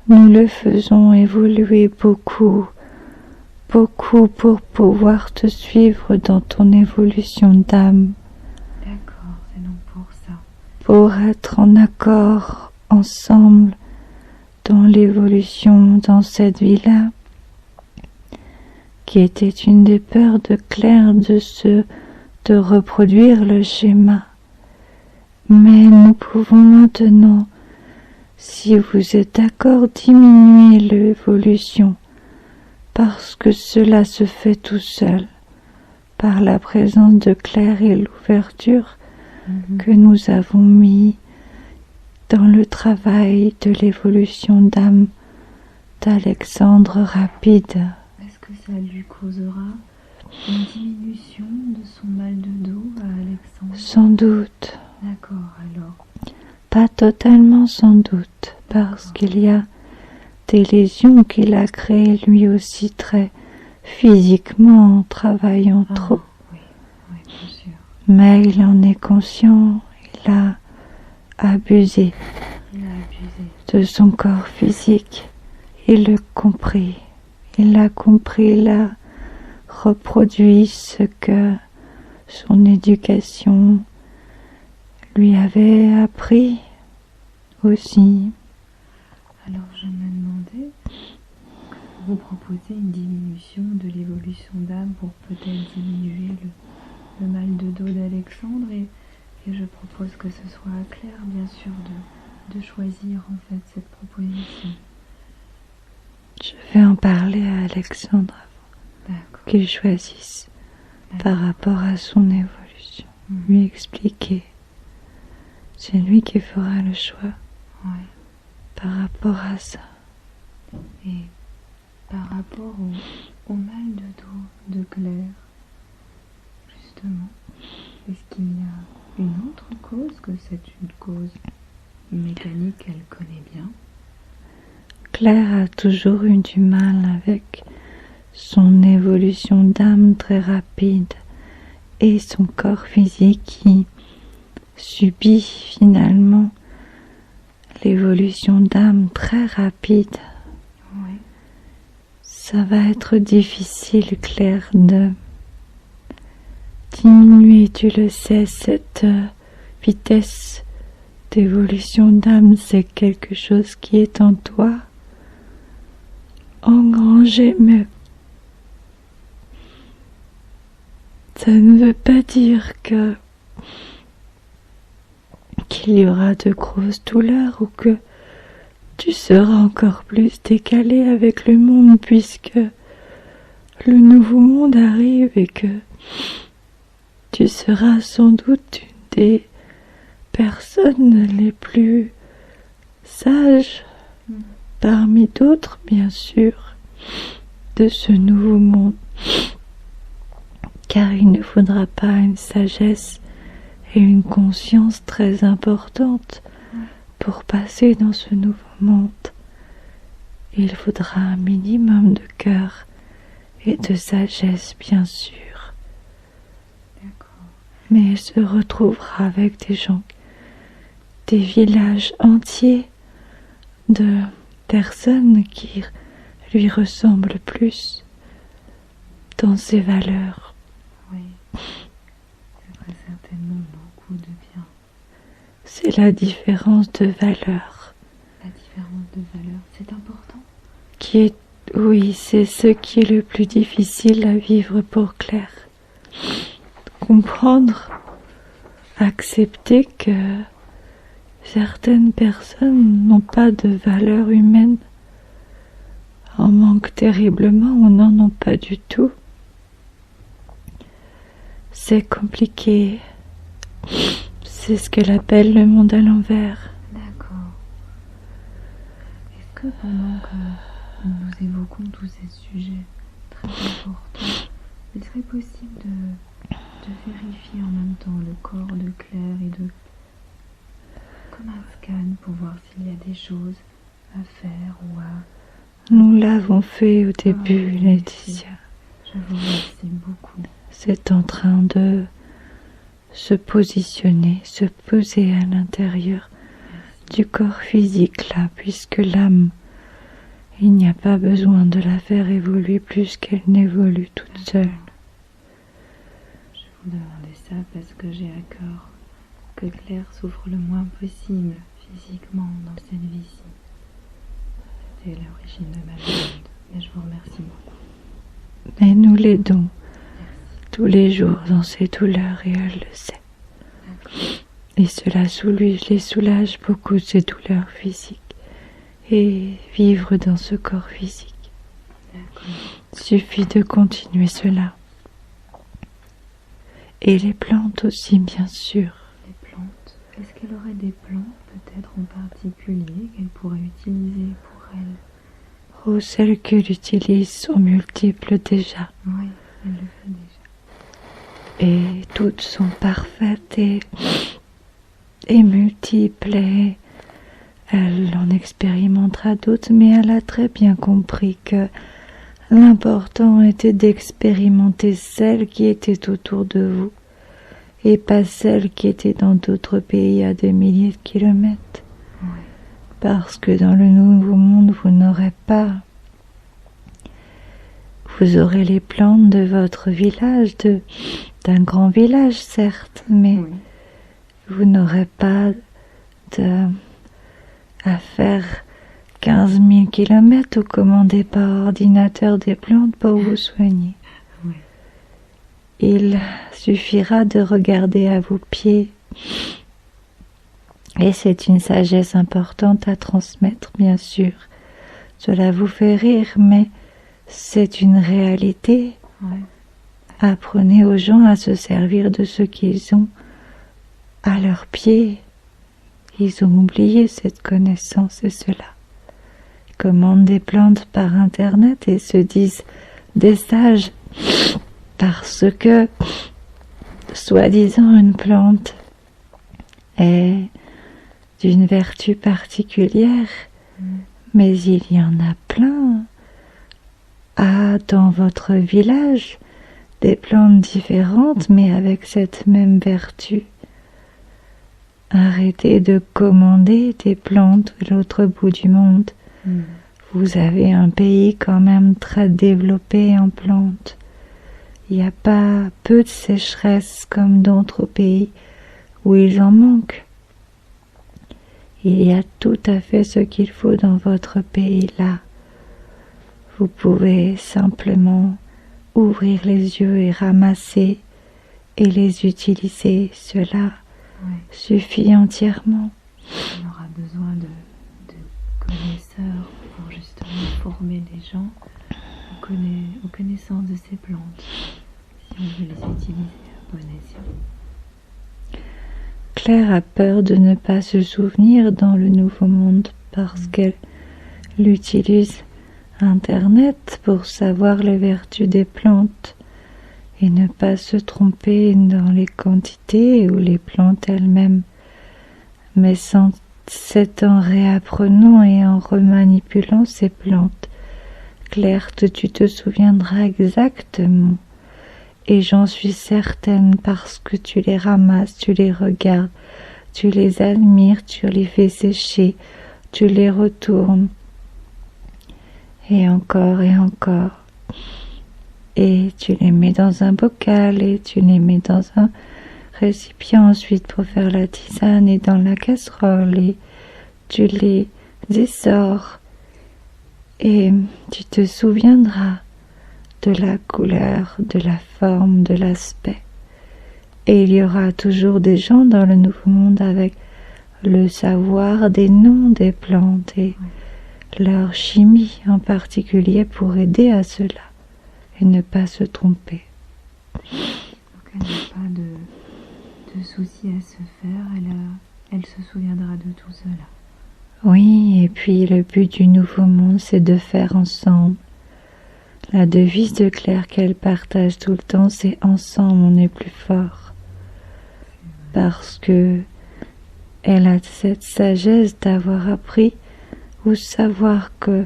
nous le faisons évoluer beaucoup pour pouvoir te suivre dans ton évolution d'âme. D'accord, c'est donc pour ça. Pour être en accord ensemble dans l'évolution dans cette vie-là, qui était une des peurs de Claire de reproduire le schéma. Mais nous pouvons maintenant, si vous êtes d'accord, diminuer l'évolution, parce que cela se fait tout seul, par la présence de Claire et l'ouverture que nous avons mis dans le travail de l'évolution d'âme d'Alexandre rapide. Est-ce que ça lui causera une diminution de son mal de dos à Alexandre? Sans doute. D'accord, alors. Pas totalement sans doute, parce qu'il y a des lésions qu'il a créées lui aussi très physiquement en travaillant trop. Oui, bien sûr. Mais il en est conscient, il a abusé de son corps physique. Il l'a compris, il a reproduit ce que son éducation lui avait appris aussi. Alors je me demandais, vous proposez une diminution de l'évolution d'âme pour peut-être diminuer le mal de dos d'Alexandre, et je propose que ce soit à Claire, bien sûr, de choisir en fait cette proposition. Je vais en parler à Alexandre avant qu'il choisisse par rapport à son évolution. Lui expliquer. C'est lui qui fera le choix par rapport à ça. Et par rapport au mal de dos de Claire, justement, est-ce qu'il y a une autre cause, que c'est une cause mécanique qu'elle connaît bien? Claire a toujours eu du mal avec son évolution d'âme très rapide et son corps physique qui subit finalement l'évolution d'âme très rapide. Oui. Ça va être difficile, Claire, de diminuer, tu le sais, cette vitesse d'évolution d'âme. C'est quelque chose qui est en toi, engrangé, mais ça ne veut pas dire qu'il y aura de grosses douleurs ou que tu seras encore plus décalé avec le monde, puisque le nouveau monde arrive et que tu seras sans doute une des personnes les plus sages, parmi d'autres bien sûr, de ce nouveau monde. Car il ne faudra pas une sagesse et une conscience très importante pour passer dans ce nouveau monde. Il faudra un minimum de cœur et de sagesse, bien sûr. D'accord. Mais elle se retrouvera avec des gens, des villages entiers de personnes qui lui ressemblent plus dans ses valeurs. Oui, ça ferait certainement beaucoup de bien. C'est la différence de valeur. La différence de valeur, c'est important. Qui est, Oui, c'est ce qui est le plus difficile à vivre pour Claire. Comprendre, accepter que certaines personnes n'ont pas de valeur humaine, en manquent terriblement ou n'en ont pas du tout. C'est compliqué. C'est ce qu'elle appelle le monde à l'envers. D'accord. Est-ce que pendant que nous évoquons tous ces sujets très importants, il serait possible de vérifier en même temps le corps de Claire et de... comme un scan pour voir s'il y a des choses à faire ou à... Nous l'avons fait au début, Laetitia. Je vous remercie beaucoup. C'est en train de se positionner, se poser à l'intérieur du corps physique là, puisque l'âme, il n'y a pas besoin de la faire évoluer plus qu'elle n'évolue toute seule. Je vous demandais ça parce que j'ai à cœur que Claire souffre le moins possible physiquement dans cette vie-ci. C'était l'origine de ma demande, mais je vous remercie beaucoup. Mais nous l'aidons tous les jours dans ses douleurs et elle le sait. Et cela les soulage beaucoup, ces douleurs physiques. Et vivre dans ce corps physique. Il suffit de continuer cela. Et les plantes aussi, bien sûr. Les plantes. Est-ce qu'elle aurait des plantes peut-être en particulier qu'elle pourrait utiliser pour elle? Oh, celles qu'elle utilise sont multiples déjà. Oui, elle le fait déjà. Et toutes sont parfaites et multiples. Et elle en expérimentera d'autres, mais elle a très bien compris que l'important était d'expérimenter celles qui étaient autour de vous et pas celles qui étaient dans d'autres pays à des milliers de kilomètres. Oui. Parce que dans le nouveau monde, vous n'aurez pas... Vous aurez les plantes de votre village, d'un grand village certes, mais oui. Vous n'aurez pas à faire 15 000 kilomètres ou commander par ordinateur des plantes pour vous soigner. Oui. Il suffira de regarder à vos pieds. Et c'est une sagesse importante à transmettre, bien sûr. Cela vous fait rire, mais c'est une réalité. Oui. Apprenez aux gens à se servir de ce qu'ils ont à leurs pieds. Ils ont oublié cette connaissance et cela. Ils commandent des plantes par Internet et se disent des sages parce que, soi-disant, une plante est d'une vertu particulière, mais il y en a plein. Dans votre village, des plantes différentes, mais avec cette même vertu. Arrêtez de commander des plantes de l'autre bout du monde. Vous avez un pays quand même très développé en plantes. Il n'y a pas peu de sécheresse comme d'autres pays où ils en manquent. Il y a tout à fait ce qu'il faut dans votre pays là. Vous pouvez simplement ouvrir les yeux et ramasser et les utiliser. Cela suffit entièrement. On aura besoin de connaisseurs pour justement former les gens aux connaissances de ces plantes, si on veut les utiliser à bon escient. Claire a peur de ne pas se souvenir dans le nouveau monde parce qu'elle utilise Internet pour savoir les vertus des plantes et ne pas se tromper dans les quantités ou les plantes elles-mêmes. Mais c'est en réapprenant et en remanipulant ces plantes, Claire, tu te souviendras exactement. Et j'en suis certaine parce que tu les ramasses, tu les regardes, tu les admires, tu les fais sécher, tu les retournes. Et encore, et tu les mets dans un bocal et tu les mets dans un récipient ensuite pour faire la tisane et dans la casserole et tu les essores Et tu te souviendras de la couleur, de la forme, de l'aspect. Et il y aura toujours des gens dans le Nouveau Monde avec le savoir des noms des plantes et leur chimie en particulier pour aider à cela et ne pas se tromper. Donc elle n'a pas de soucis à se faire, elle se souviendra de tout cela. Oui, et puis le but du Nouveau Monde, c'est de faire ensemble. La devise de Claire qu'elle partage tout le temps, c'est ensemble on est plus fort. Parce que elle a cette sagesse d'avoir appris ou savoir que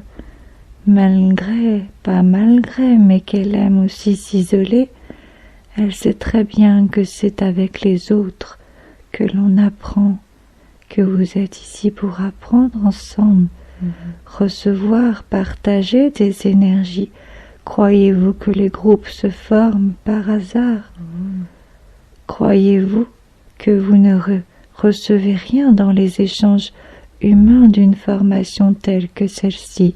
pas malgré, mais qu'elle aime aussi s'isoler, elle sait très bien que c'est avec les autres que l'on apprend, que vous êtes ici pour apprendre ensemble, recevoir, partager des énergies. Croyez-vous que les groupes se forment par hasard? Croyez-vous que vous ne recevez rien dans les échanges humains d'une formation telle que celle-ci?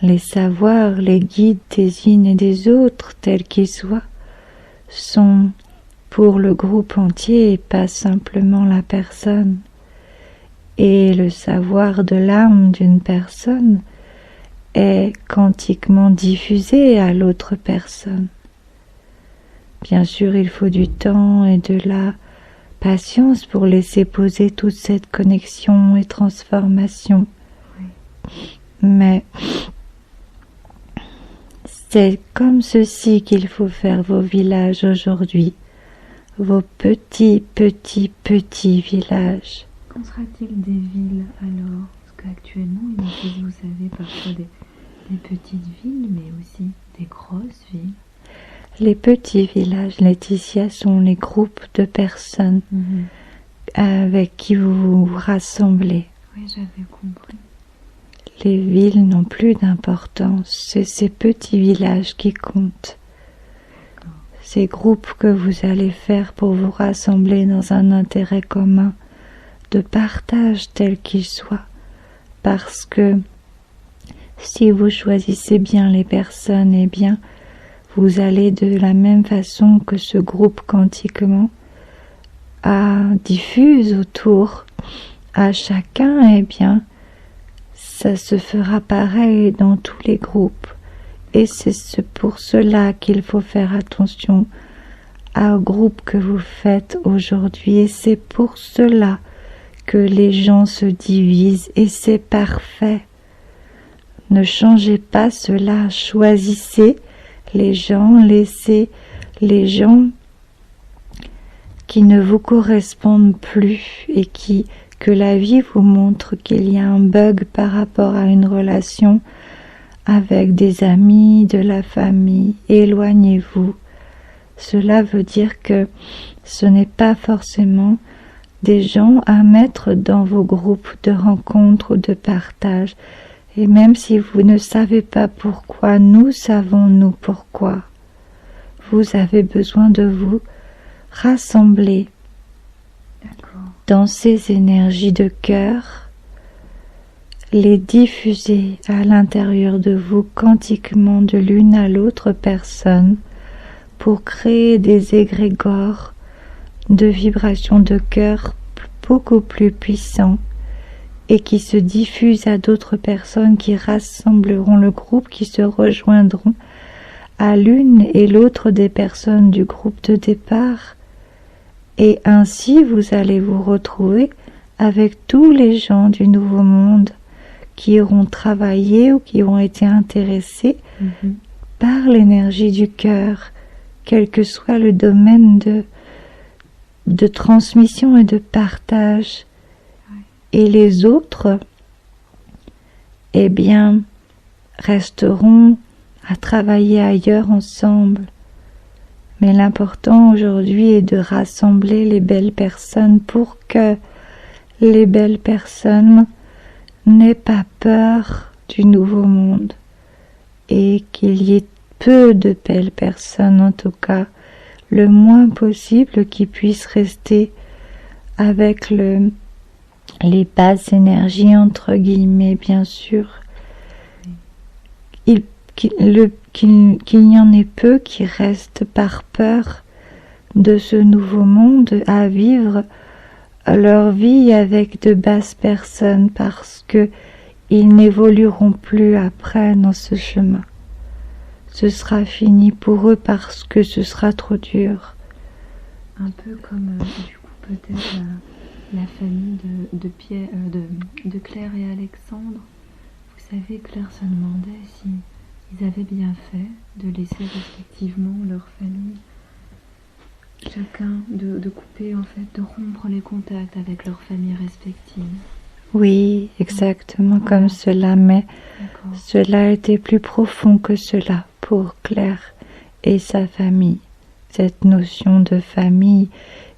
Les savoirs, les guides des unes et des autres, tels qu'ils soient, sont pour le groupe entier et pas simplement la personne. Et le savoir de l'âme d'une personne est quantiquement diffusé à l'autre personne. Bien sûr, il faut du temps et de la patience pour laisser poser toute cette connexion et transformation. Mais c'est comme ceci qu'il faut faire vos villages aujourd'hui, vos petits villages. Qu'en sera-t-il des villes alors? Parce qu'actuellement, il existe, vous savez, parfois des petites villes, mais aussi des grosses villes. Les petits villages, Laetitia, sont les groupes de personnes avec qui vous vous rassemblez. Oui, j'avais compris. Les villes n'ont plus d'importance, c'est ces petits villages qui comptent. Ces groupes que vous allez faire pour vous rassembler dans un intérêt commun, de partage tel qu'il soit, parce que si vous choisissez bien les personnes, eh bien, vous allez de la même façon que ce groupe quantiquement diffuse autour à chacun, eh bien, ça se fera pareil dans tous les groupes. Et c'est pour cela qu'il faut faire attention au groupe que vous faites aujourd'hui. Et c'est pour cela que les gens se divisent. Et c'est parfait. Ne changez pas cela. Choisissez les gens, laissez les gens qui ne vous correspondent plus et que la vie vous montre qu'il y a un bug par rapport à une relation avec des amis, de la famille. Éloignez-vous. Cela veut dire que ce n'est pas forcément des gens à mettre dans vos groupes de rencontres ou de partage. Et même si vous ne savez pas pourquoi, nous savons nous pourquoi. Vous avez besoin de vous rassembler dans ces énergies de cœur, les diffuser à l'intérieur de vous quantiquement de l'une à l'autre personne pour créer des égrégores de vibrations de cœur beaucoup plus puissants et qui se diffusent à d'autres personnes qui rassembleront le groupe, qui se rejoindront à l'une et l'autre des personnes du groupe de départ. Et ainsi vous allez vous retrouver avec tous les gens du Nouveau Monde qui auront travaillé ou qui ont été intéressés par l'énergie du cœur, quel que soit le domaine de transmission et de partage. Et les autres, eh bien, resteront à travailler ailleurs ensemble. Mais l'important aujourd'hui est de rassembler les belles personnes pour que les belles personnes n'aient pas peur du Nouveau Monde et qu'il y ait peu de belles personnes, en tout cas le moins possible, qui puissent rester avec les basses énergies, entre guillemets, bien sûr, qu'il y en ait peu qui restent par peur de ce nouveau monde à vivre leur vie avec de basses personnes parce que ils n'évolueront plus après dans ce chemin. Ce sera fini pour eux parce que ce sera trop dur. Un peu comme du coup peut-être la famille de Claire et Alexandre. Vous savez, Claire se demandait si ils avaient bien fait de laisser respectivement leur famille, chacun de couper en fait, de rompre les contacts avec leur famille respective. Oui, exactement comme cela, mais cela était plus profond que cela pour Claire et sa famille. Cette notion de famille,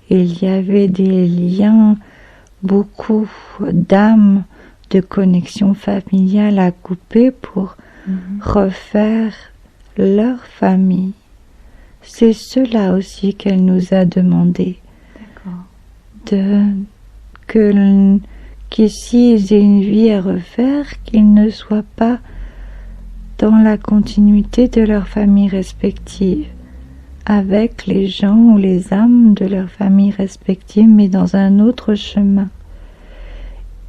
il y avait des liens, beaucoup d'âmes, de connexions familiales à couper pour refaire leur famille. C'est cela aussi qu'elle nous a demandé. Que s'ils aient une vie à refaire, qu'ils ne soient pas dans la continuité de leur famille respective, avec les gens ou les âmes de leur famille respective, mais dans un autre chemin.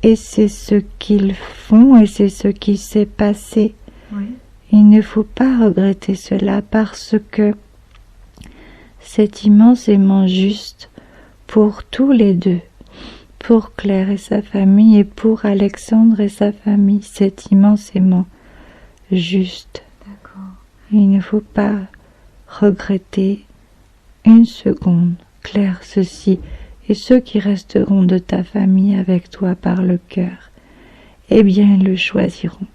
Et c'est ce qu'ils font et c'est ce qui s'est passé. Oui. Il ne faut pas regretter cela parce que c'est immensément juste pour tous les deux, pour Claire et sa famille et pour Alexandre et sa famille. C'est immensément juste. D'accord. Il ne faut pas regretter une seconde. Claire, ceci et ceux qui resteront de ta famille avec toi par le cœur, eh bien ils le choisiront.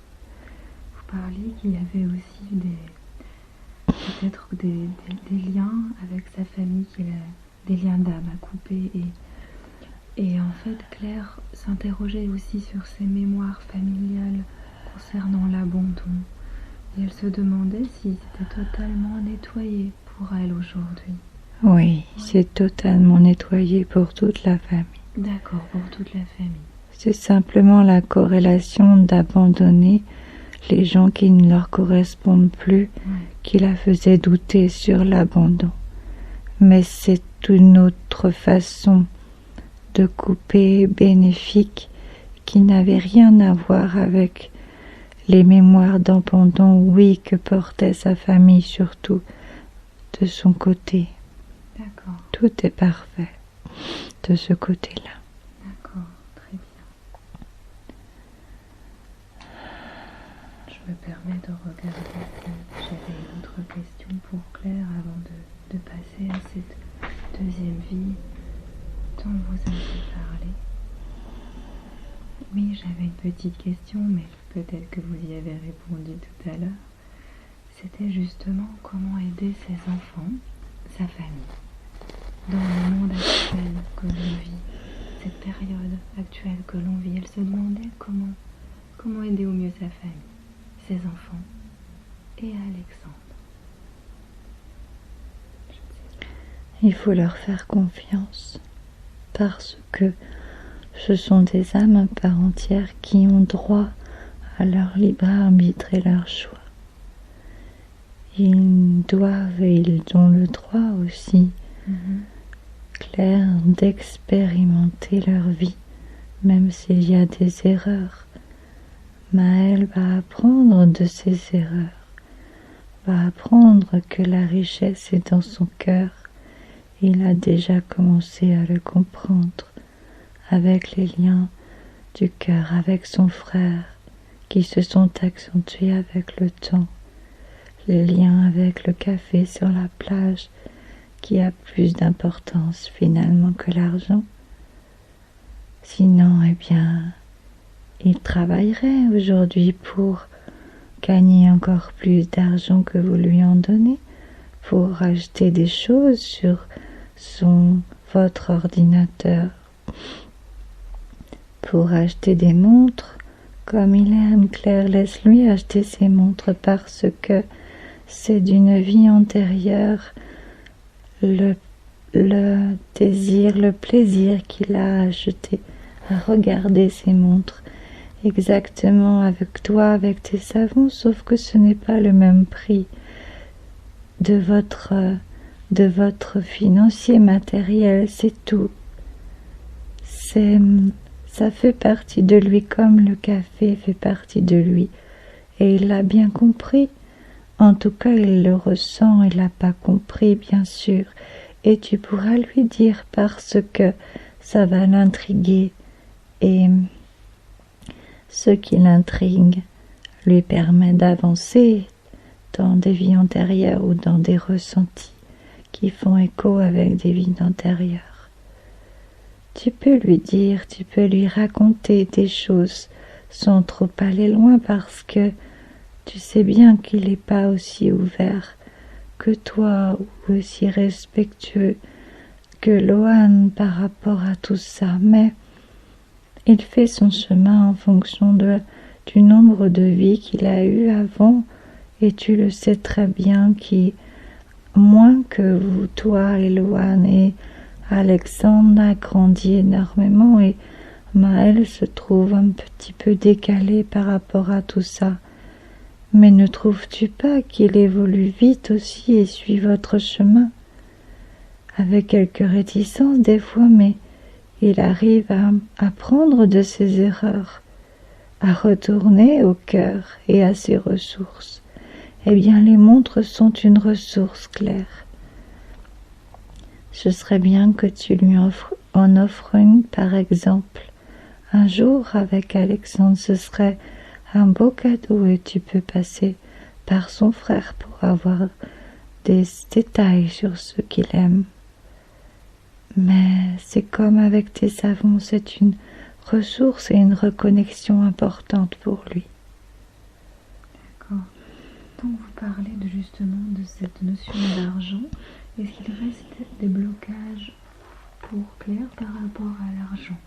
Vous parliez qu'il y avait aussi peut-être des liens avec sa famille, des liens d'âme à couper. Et en fait, Claire s'interrogeait aussi sur ses mémoires familiales concernant l'abandon. Et elle se demandait si c'était totalement nettoyé pour elle aujourd'hui. Oui, c'est totalement nettoyé pour toute la famille. D'accord, pour toute la famille. C'est simplement la corrélation d'abandonner les gens qui ne leur correspondent plus, qui la faisaient douter sur l'abandon. Mais c'est une autre façon de couper bénéfique qui n'avait rien à voir avec les mémoires d'abandon, oui, que portait sa famille surtout de son côté. D'accord. Tout est parfait de ce côté-là. D'accord, très bien. Je me permets de regarder si j'avais une autre question pour Claire avant de passer à cette deuxième vie dont vous avez parlé. Oui, j'avais une petite question, mais peut-être que vous y avez répondu tout à l'heure. C'était justement comment aider ses enfants, sa famille, dans le monde actuel que l'on vit, cette période actuelle que l'on vit. Elle se demandait comment aider au mieux sa famille, ses enfants et Alexandre. Il faut leur faire confiance parce que ce sont des âmes à part entière qui ont droit à leur libre arbitre et leur choix. Ils doivent et ils ont le droit aussi, Claire, d'expérimenter leur vie, même s'il y a des erreurs. Maëlle va apprendre de ses erreurs, va apprendre que la richesse est dans son cœur. Il a déjà commencé à le comprendre avec les liens du cœur avec son frère qui se sont accentués avec le temps, les liens avec le café sur la plage qui a plus d'importance finalement que l'argent. Sinon, eh bien, il travaillerait aujourd'hui pour gagner encore plus d'argent que vous lui en donnez, pour acheter des choses sur votre ordinateur, pour acheter des montres comme il aime. Claire, laisse-lui acheter ses montres parce que c'est d'une vie antérieure le désir, le plaisir qu'il a acheté à regarder ces montres exactement avec toi, avec tes savons, sauf que ce n'est pas le même prix de votre financier matériel, c'est tout. Ça fait partie de lui comme le café fait partie de lui. Et il l'a bien compris. En tout cas, il le ressent, il l'a pas compris, bien sûr. Et tu pourras lui dire parce que ça va l'intriguer. Et ce qui l'intrigue lui permet d'avancer dans des vies antérieures ou dans des ressentis qui font écho avec des vies antérieures. Tu peux lui dire, tu peux lui raconter des choses sans trop aller loin parce que tu sais bien qu'il n'est pas aussi ouvert que toi ou aussi respectueux que Lohan par rapport à tout ça, mais il fait son chemin en fonction du nombre de vies qu'il a eu avant, et tu le sais très bien qu'il, moins que vous, toi et Lohan et Alexandre, a grandi énormément et Maël se trouve un petit peu décalé par rapport à tout ça. Mais ne trouves-tu pas qu'il évolue vite aussi et suit votre chemin? Avec quelques réticences des fois, mais il arrive à apprendre de ses erreurs, à retourner au cœur et à ses ressources. Eh bien, les montres sont une ressource claire. Ce serait bien que tu lui en offres une, par exemple. Un jour, avec Alexandre, ce serait un beau cadeau et tu peux passer par son frère pour avoir des détails sur ce qu'il aime. Mais c'est comme avec tes savons, c'est une ressource et une reconnexion importante pour lui. D'accord. Donc vous parlez justement de cette notion d'argent. Est-ce qu'il reste des blocages pour Claire par rapport à l'argent?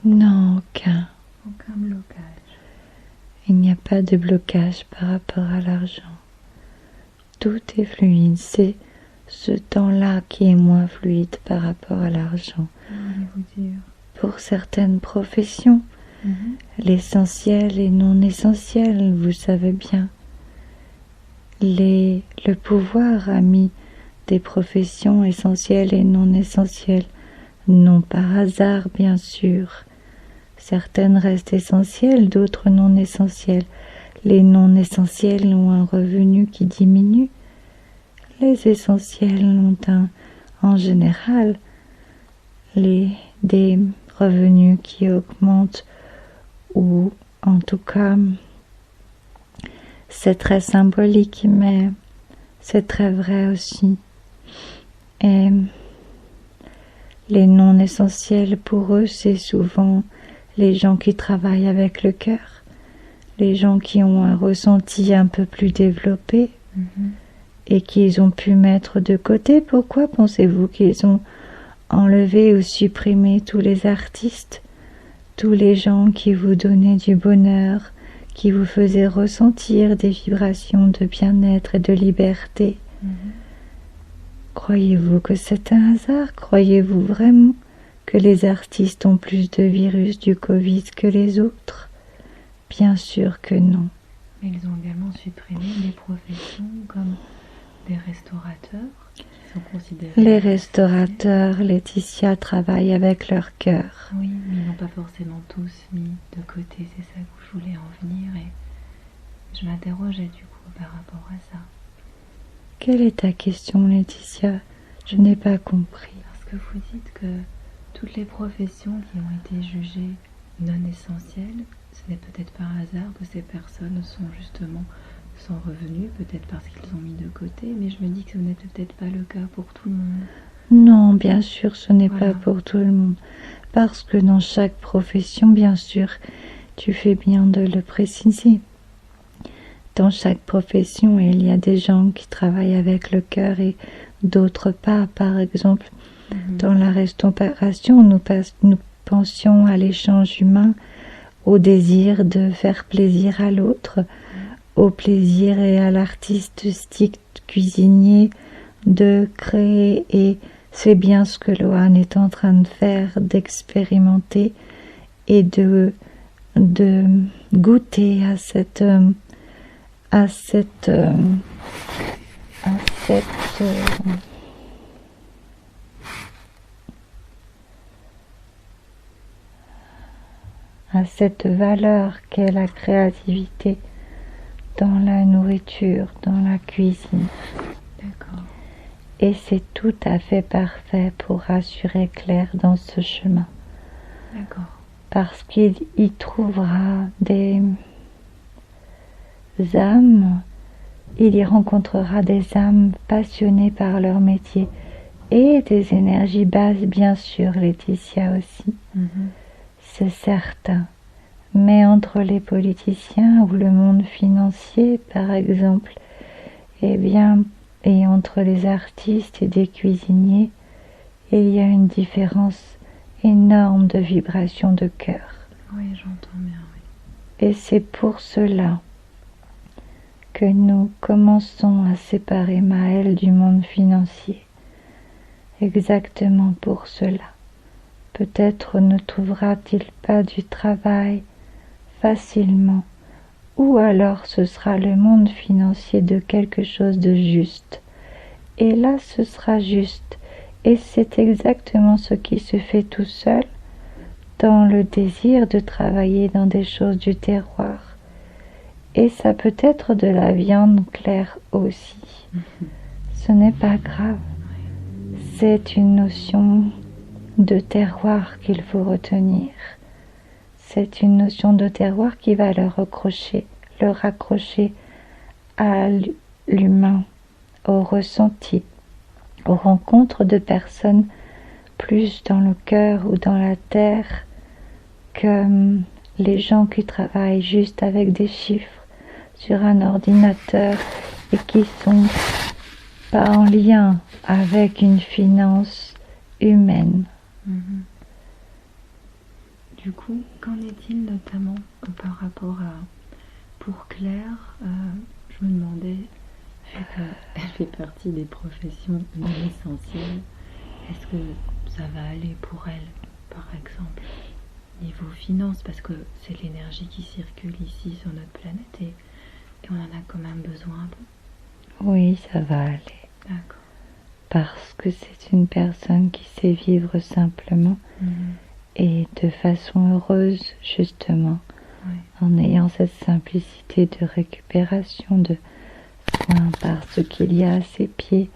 Non, aucun. Aucun blocage. Il n'y a pas de blocage par rapport à l'argent. Tout est fluide. C'est ce temps-là qui est moins fluide par rapport à l'argent. Voulez-vous dire? Pour certaines professions, l'essentiel et non essentiel, vous savez bien. Le pouvoir a mis des professions essentielles et non essentielles, non par hasard bien sûr. Certaines restent essentielles, d'autres non essentielles. Les non essentiels ont un revenu qui diminue. Les essentiels ont en général des revenus qui augmentent, ou en tout cas c'est très symbolique, mais c'est très vrai aussi. Et les non essentiels pour eux, c'est souvent les gens qui travaillent avec le cœur, les gens qui ont un ressenti un peu plus développé et qu'ils ont pu mettre de côté. Pourquoi pensez-vous qu'ils ont enlevé ou supprimé tous les artistes, tous les gens qui vous donnaient du bonheur, qui vous faisaient ressentir des vibrations de bien-être et de liberté? Croyez-vous que c'est un hasard? Croyez-vous vraiment que les artistes ont plus de virus du Covid que les autres? Bien sûr que non. Mais ils ont également supprimé des professions comme des restaurateurs qui sont considérés... Les restaurateurs, Laetitia, travaillent avec leur cœur. Oui, mais ils n'ont pas forcément tous mis de côté, c'est ça que je voulais en venir, et je m'interrogeais du coup par rapport à ça. Quelle est ta question, Laetitia? Je n'ai pas compris. Parce que vous dites que toutes les professions qui ont été jugées non essentielles, ce n'est peut-être par hasard que ces personnes sont justement sans revenus, peut-être parce qu'ils ont mis de côté, mais je me dis que ce n'est peut-être pas le cas pour tout le monde. Non, bien sûr, ce n'est pas pour tout le monde. Parce que dans chaque profession, bien sûr, tu fais bien de le préciser. Dans chaque profession, il y a des gens qui travaillent avec le cœur et d'autres pas. Par exemple, dans la restauration, nous pensions à l'échange humain, au désir de faire plaisir à l'autre, au plaisir et à l'artistique cuisinier de créer et c'est bien ce que Loan est en train de faire, d'expérimenter et de goûter à cette valeur qu'est la créativité dans la nourriture, dans la cuisine. D'accord. Et c'est tout à fait parfait pour rassurer Claire dans ce chemin. D'accord. Parce qu'il y trouvera des âmes, il y rencontrera des âmes passionnées par leur métier et des énergies basses, bien sûr, Laetitia aussi. C'est certain. Mais entre les politiciens ou le monde financier, par exemple, eh bien, et entre les artistes et des cuisiniers, il y a une différence énorme de vibration de cœur. Oui, j'entends bien, oui. Et c'est pour cela que nous commençons à séparer Maëlle du monde financier. Exactement pour cela. Peut-être ne trouvera-t-il pas du travail facilement, ou alors ce sera le monde financier de quelque chose de juste. Et là, ce sera juste. Et c'est exactement ce qui se fait tout seul dans le désir de travailler dans des choses du terroir. Et ça peut être de la viande claire aussi. Ce n'est pas grave. C'est une notion de terroir qu'il faut retenir. C'est une notion de terroir qui va le raccrocher à l'humain, au ressenti, aux rencontres de personnes plus dans le cœur ou dans la terre que les gens qui travaillent juste avec des chiffres sur un ordinateur et qui sont pas en lien avec une finance humaine. Du coup, qu'en est-il notamment par rapport à, pour Claire, je me demandais, elle fait partie des professions non essentielles, est-ce que ça va aller pour elle, par exemple, niveau finance, parce que c'est l'énergie qui circule ici sur notre planète et on en a quand même besoin. Oui, ça va aller. D'accord. Parce que c'est une personne qui sait vivre simplement et de façon heureuse, justement, en ayant cette simplicité de récupération de soins, parce qu'il y a à ses pieds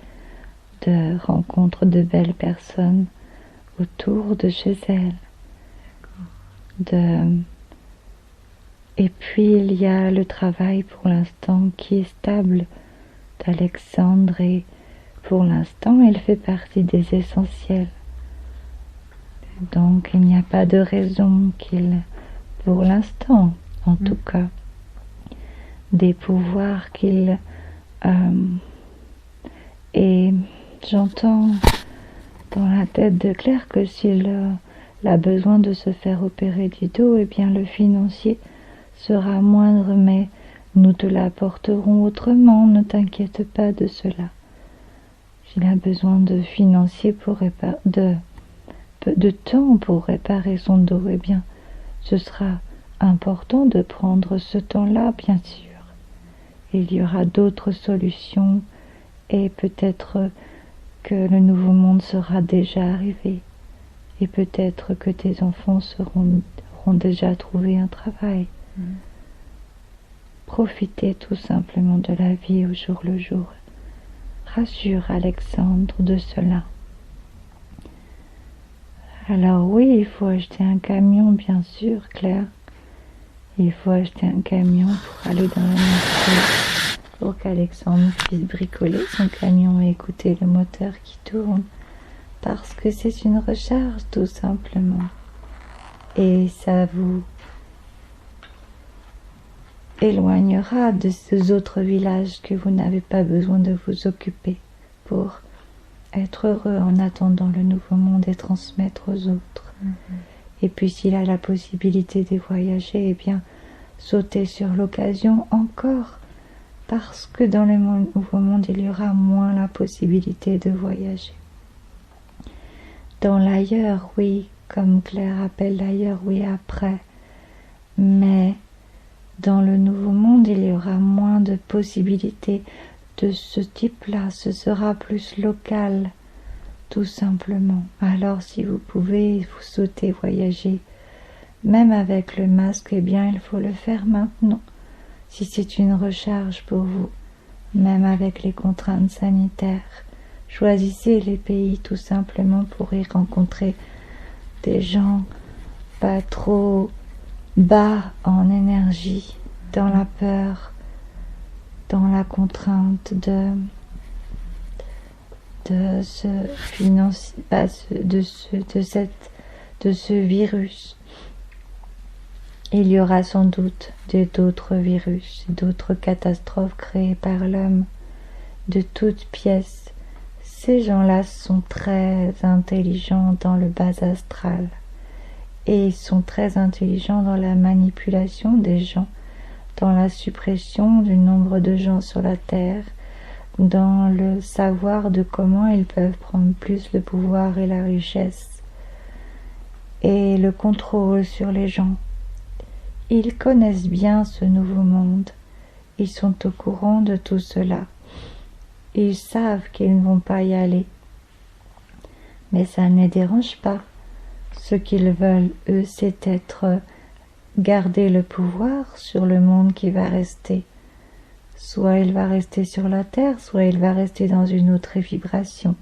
de rencontres de belles personnes autour de chez elle. Et puis il y a le travail pour l'instant qui est stable d'Alexandre et pour l'instant il fait partie des essentiels. Donc il n'y a pas de raison qu'il, pour l'instant en tout cas, des pouvoirs qu'il et j'entends dans la tête de Claire que s'il a besoin de se faire opérer du dos, eh bien le financier sera moindre, mais nous te l'apporterons autrement, ne t'inquiète pas de cela. S'il a besoin de financier pour de temps pour réparer son dos, eh bien ce sera important de prendre ce temps-là, bien sûr. Il y aura d'autres solutions et peut-être que le nouveau monde sera déjà arrivé et peut-être que tes enfants auront déjà trouvé un travail. Profitez tout simplement de la vie au jour le jour. Rassure Alexandre de cela. Alors oui, il faut acheter un camion, bien sûr, Claire. Il faut acheter un camion pour aller dans la nature, pour qu'Alexandre puisse bricoler son camion et écouter le moteur qui tourne. Parce que c'est une recharge, tout simplement. Et ça vous éloignera de ces autres villages que vous n'avez pas besoin de vous occuper pour être heureux en attendant le nouveau monde et transmettre aux autres. Et puis s'il a la possibilité de voyager, eh bien sauter sur l'occasion encore, parce que dans le nouveau monde il y aura moins la possibilité de voyager. Dans l'ailleurs, oui, comme Claire appelle l'ailleurs, oui, après. Mais dans le nouveau monde, il y aura moins de possibilités de ce type-là. Ce sera plus local, tout simplement. Alors, si vous pouvez, vous souhaitez voyager, même avec le masque, eh bien, il faut le faire maintenant. Si c'est une recharge pour vous, même avec les contraintes sanitaires, choisissez les pays tout simplement pour y rencontrer des gens pas trop bas en énergie, dans la peur, dans la contrainte de ce virus. Il y aura sans doute d'autres virus, d'autres catastrophes créées par l'homme, de toutes pièces. Ces gens-là sont très intelligents dans le bas astral et ils sont très intelligents dans la manipulation des gens, dans la suppression du nombre de gens sur la Terre, dans le savoir de comment ils peuvent prendre plus le pouvoir et la richesse et le contrôle sur les gens. Ils connaissent bien ce nouveau monde, ils sont au courant de tout cela. Ils savent qu'ils ne vont pas y aller, mais ça ne les dérange pas. Ce qu'ils veulent, eux, c'est garder le pouvoir sur le monde qui va rester. Soit il va rester sur la Terre, soit il va rester dans une autre vibration.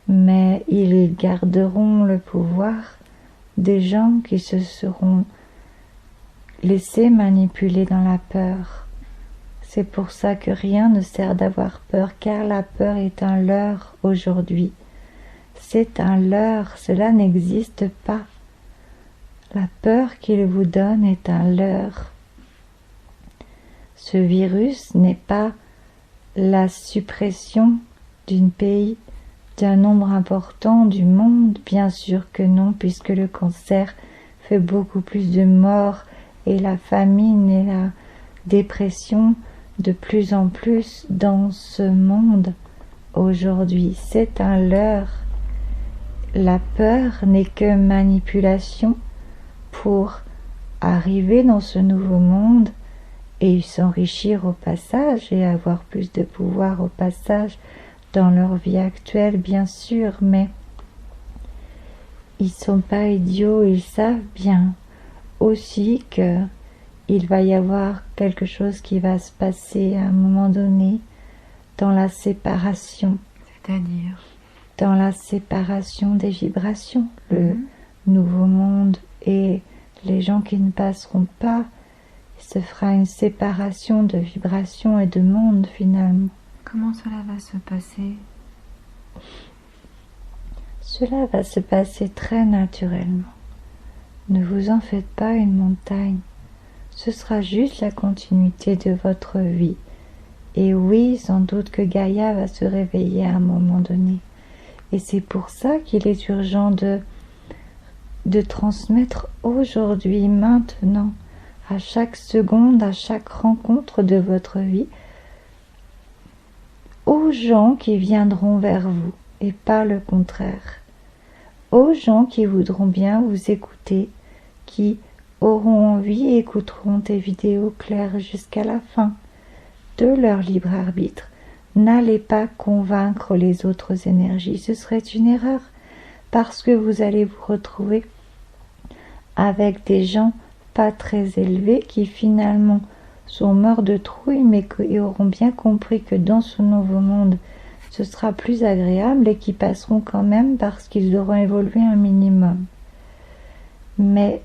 Mais ils garderont le pouvoir des gens qui se seront laissés manipuler dans la peur. C'est pour ça que rien ne sert d'avoir peur, car la peur est un leurre aujourd'hui. C'est un leurre, cela n'existe pas. La peur qu'il vous donne est un leurre. Ce virus n'est pas la suppression d'un pays, d'un nombre important du monde, bien sûr que non, puisque le cancer fait beaucoup plus de morts et la famine et la dépression de plus en plus dans ce monde aujourd'hui. C'est un leurre. La peur n'est que manipulation pour arriver dans ce nouveau monde et s'enrichir au passage et avoir plus de pouvoir au passage dans leur vie actuelle, bien sûr, mais ils sont pas idiots, ils savent bien aussi que il va y avoir quelque chose qui va se passer à un moment donné dans la séparation. C'est-à-dire dans la séparation des vibrations. Le nouveau monde et les gens qui ne passeront pas, il se fera une séparation de vibrations et de monde finalement. Comment cela va se passer? Cela va se passer très naturellement. Ne vous en faites pas une montagne. Ce sera juste la continuité de votre vie. Et oui, sans doute que Gaïa va se réveiller à un moment donné. Et c'est pour ça qu'il est urgent de transmettre aujourd'hui, maintenant, à chaque seconde, à chaque rencontre de votre vie, aux gens qui viendront vers vous, et pas le contraire. Aux gens qui voudront bien vous écouter, qui auront envie et écouteront tes vidéos claires jusqu'à la fin, de leur libre arbitre. N'allez pas convaincre les autres énergies, ce serait une erreur, parce que vous allez vous retrouver avec des gens pas très élevés qui finalement sont morts de trouille, mais qui auront bien compris que dans ce nouveau monde, ce sera plus agréable et qui passeront quand même parce qu'ils auront évolué un minimum. Mais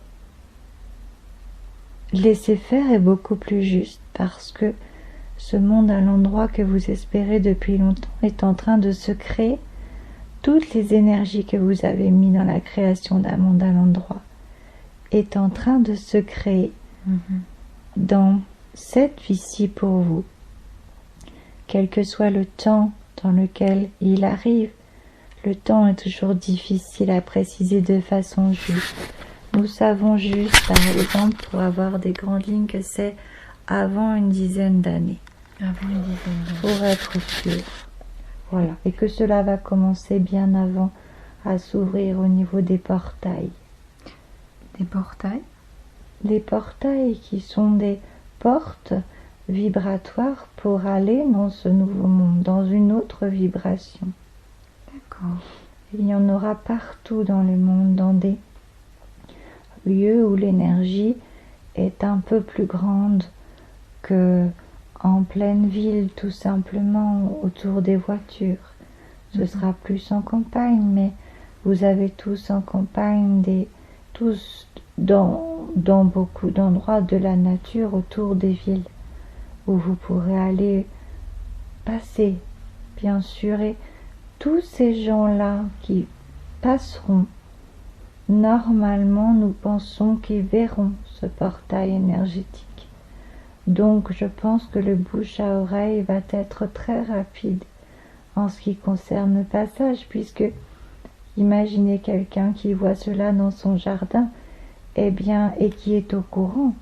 laisser faire est beaucoup plus juste, parce que ce monde à l'endroit que vous espérez depuis longtemps est en train de se créer. Toutes les énergies que vous avez mises dans la création d'un monde à l'endroit est en train de se créer dans cette vie-ci pour vous. Quel que soit le temps dans lequel il arrive, le temps est toujours difficile à préciser de façon juste. Nous savons juste, par exemple, pour avoir des grandes lignes, que c'est avant une dizaine d'années. Avant une dizaine d'années. Pour être sûr. Voilà. Et que cela va commencer bien avant, à s'ouvrir au niveau des portails. Des portails? Les portails qui sont des portes vibratoires pour aller dans ce nouveau monde, dans une autre vibration. D'accord. Il y en aura partout dans le monde, dans des lieux où l'énergie est un peu plus grande que en pleine ville, tout simplement autour des voitures. Ce sera plus en campagne, mais vous avez tous en campagne, tous dans beaucoup d'endroits de la nature autour des villes, où vous pourrez aller passer, bien sûr, et tous ces gens-là qui passeront, normalement, nous pensons qu'ils verront ce portail énergétique. Donc, je pense que le bouche à oreille va être très rapide en ce qui concerne le passage, puisque imaginez quelqu'un qui voit cela dans son jardin, et qui est au courant,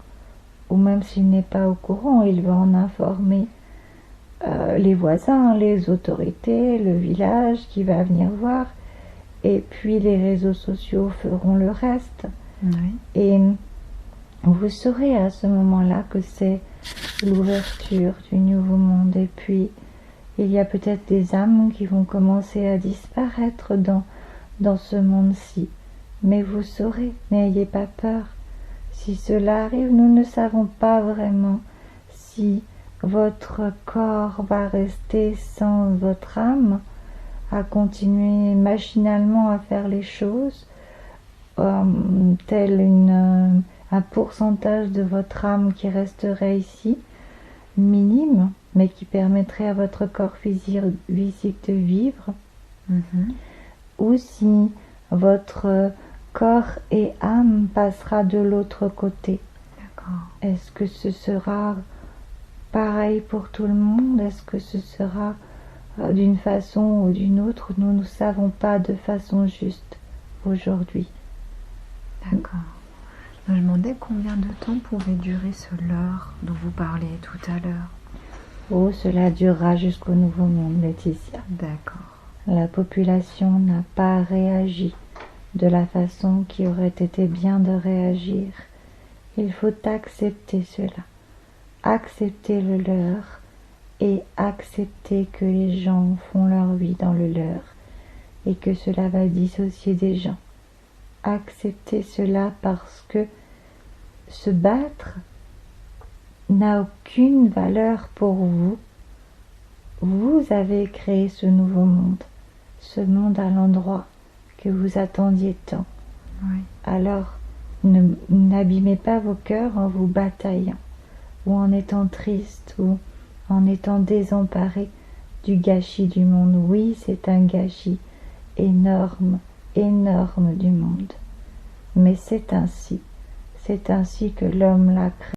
ou même s'il n'est pas au courant, il va en informer les voisins, les autorités, le village qui va venir voir, et puis les réseaux sociaux feront le reste. Oui. Et vous saurez à ce moment-là que c'est l'ouverture du nouveau monde. Et puis, il y a peut-être des âmes qui vont commencer à disparaître dans ce monde-ci. Mais vous saurez, n'ayez pas peur. Si cela arrive, nous ne savons pas vraiment si votre corps va rester sans votre âme, à continuer machinalement à faire les choses, tel un pourcentage de votre âme qui resterait ici, minime, mais qui permettrait à votre corps physique de vivre, ou si votre corps et âme passera de l'autre côté. D'accord. Est-ce que ce sera pareil pour tout le monde? Est-ce que ce sera d'une façon ou d'une autre? Nous ne savons pas de façon juste aujourd'hui. D'accord. Je me demandais combien de temps pouvait durer ce leurre dont vous parliez tout à l'heure. Oh, cela durera jusqu'au nouveau monde, Laetitia. D'accord. La population n'a pas réagi de la façon qui aurait été bien de réagir. Il faut accepter cela, accepter le leur et accepter que les gens font leur vie dans le leur et que cela va dissocier des gens. Accepter cela parce que se battre n'a aucune valeur pour vous. Vous avez créé ce nouveau monde, ce monde à l'endroit que vous attendiez tant. Oui. Alors, n'abîmez pas vos cœurs en vous bataillant, ou en étant triste, ou en étant désemparé du gâchis du monde. Oui, c'est un gâchis énorme, énorme du monde. Mais c'est ainsi que l'homme l'a créé.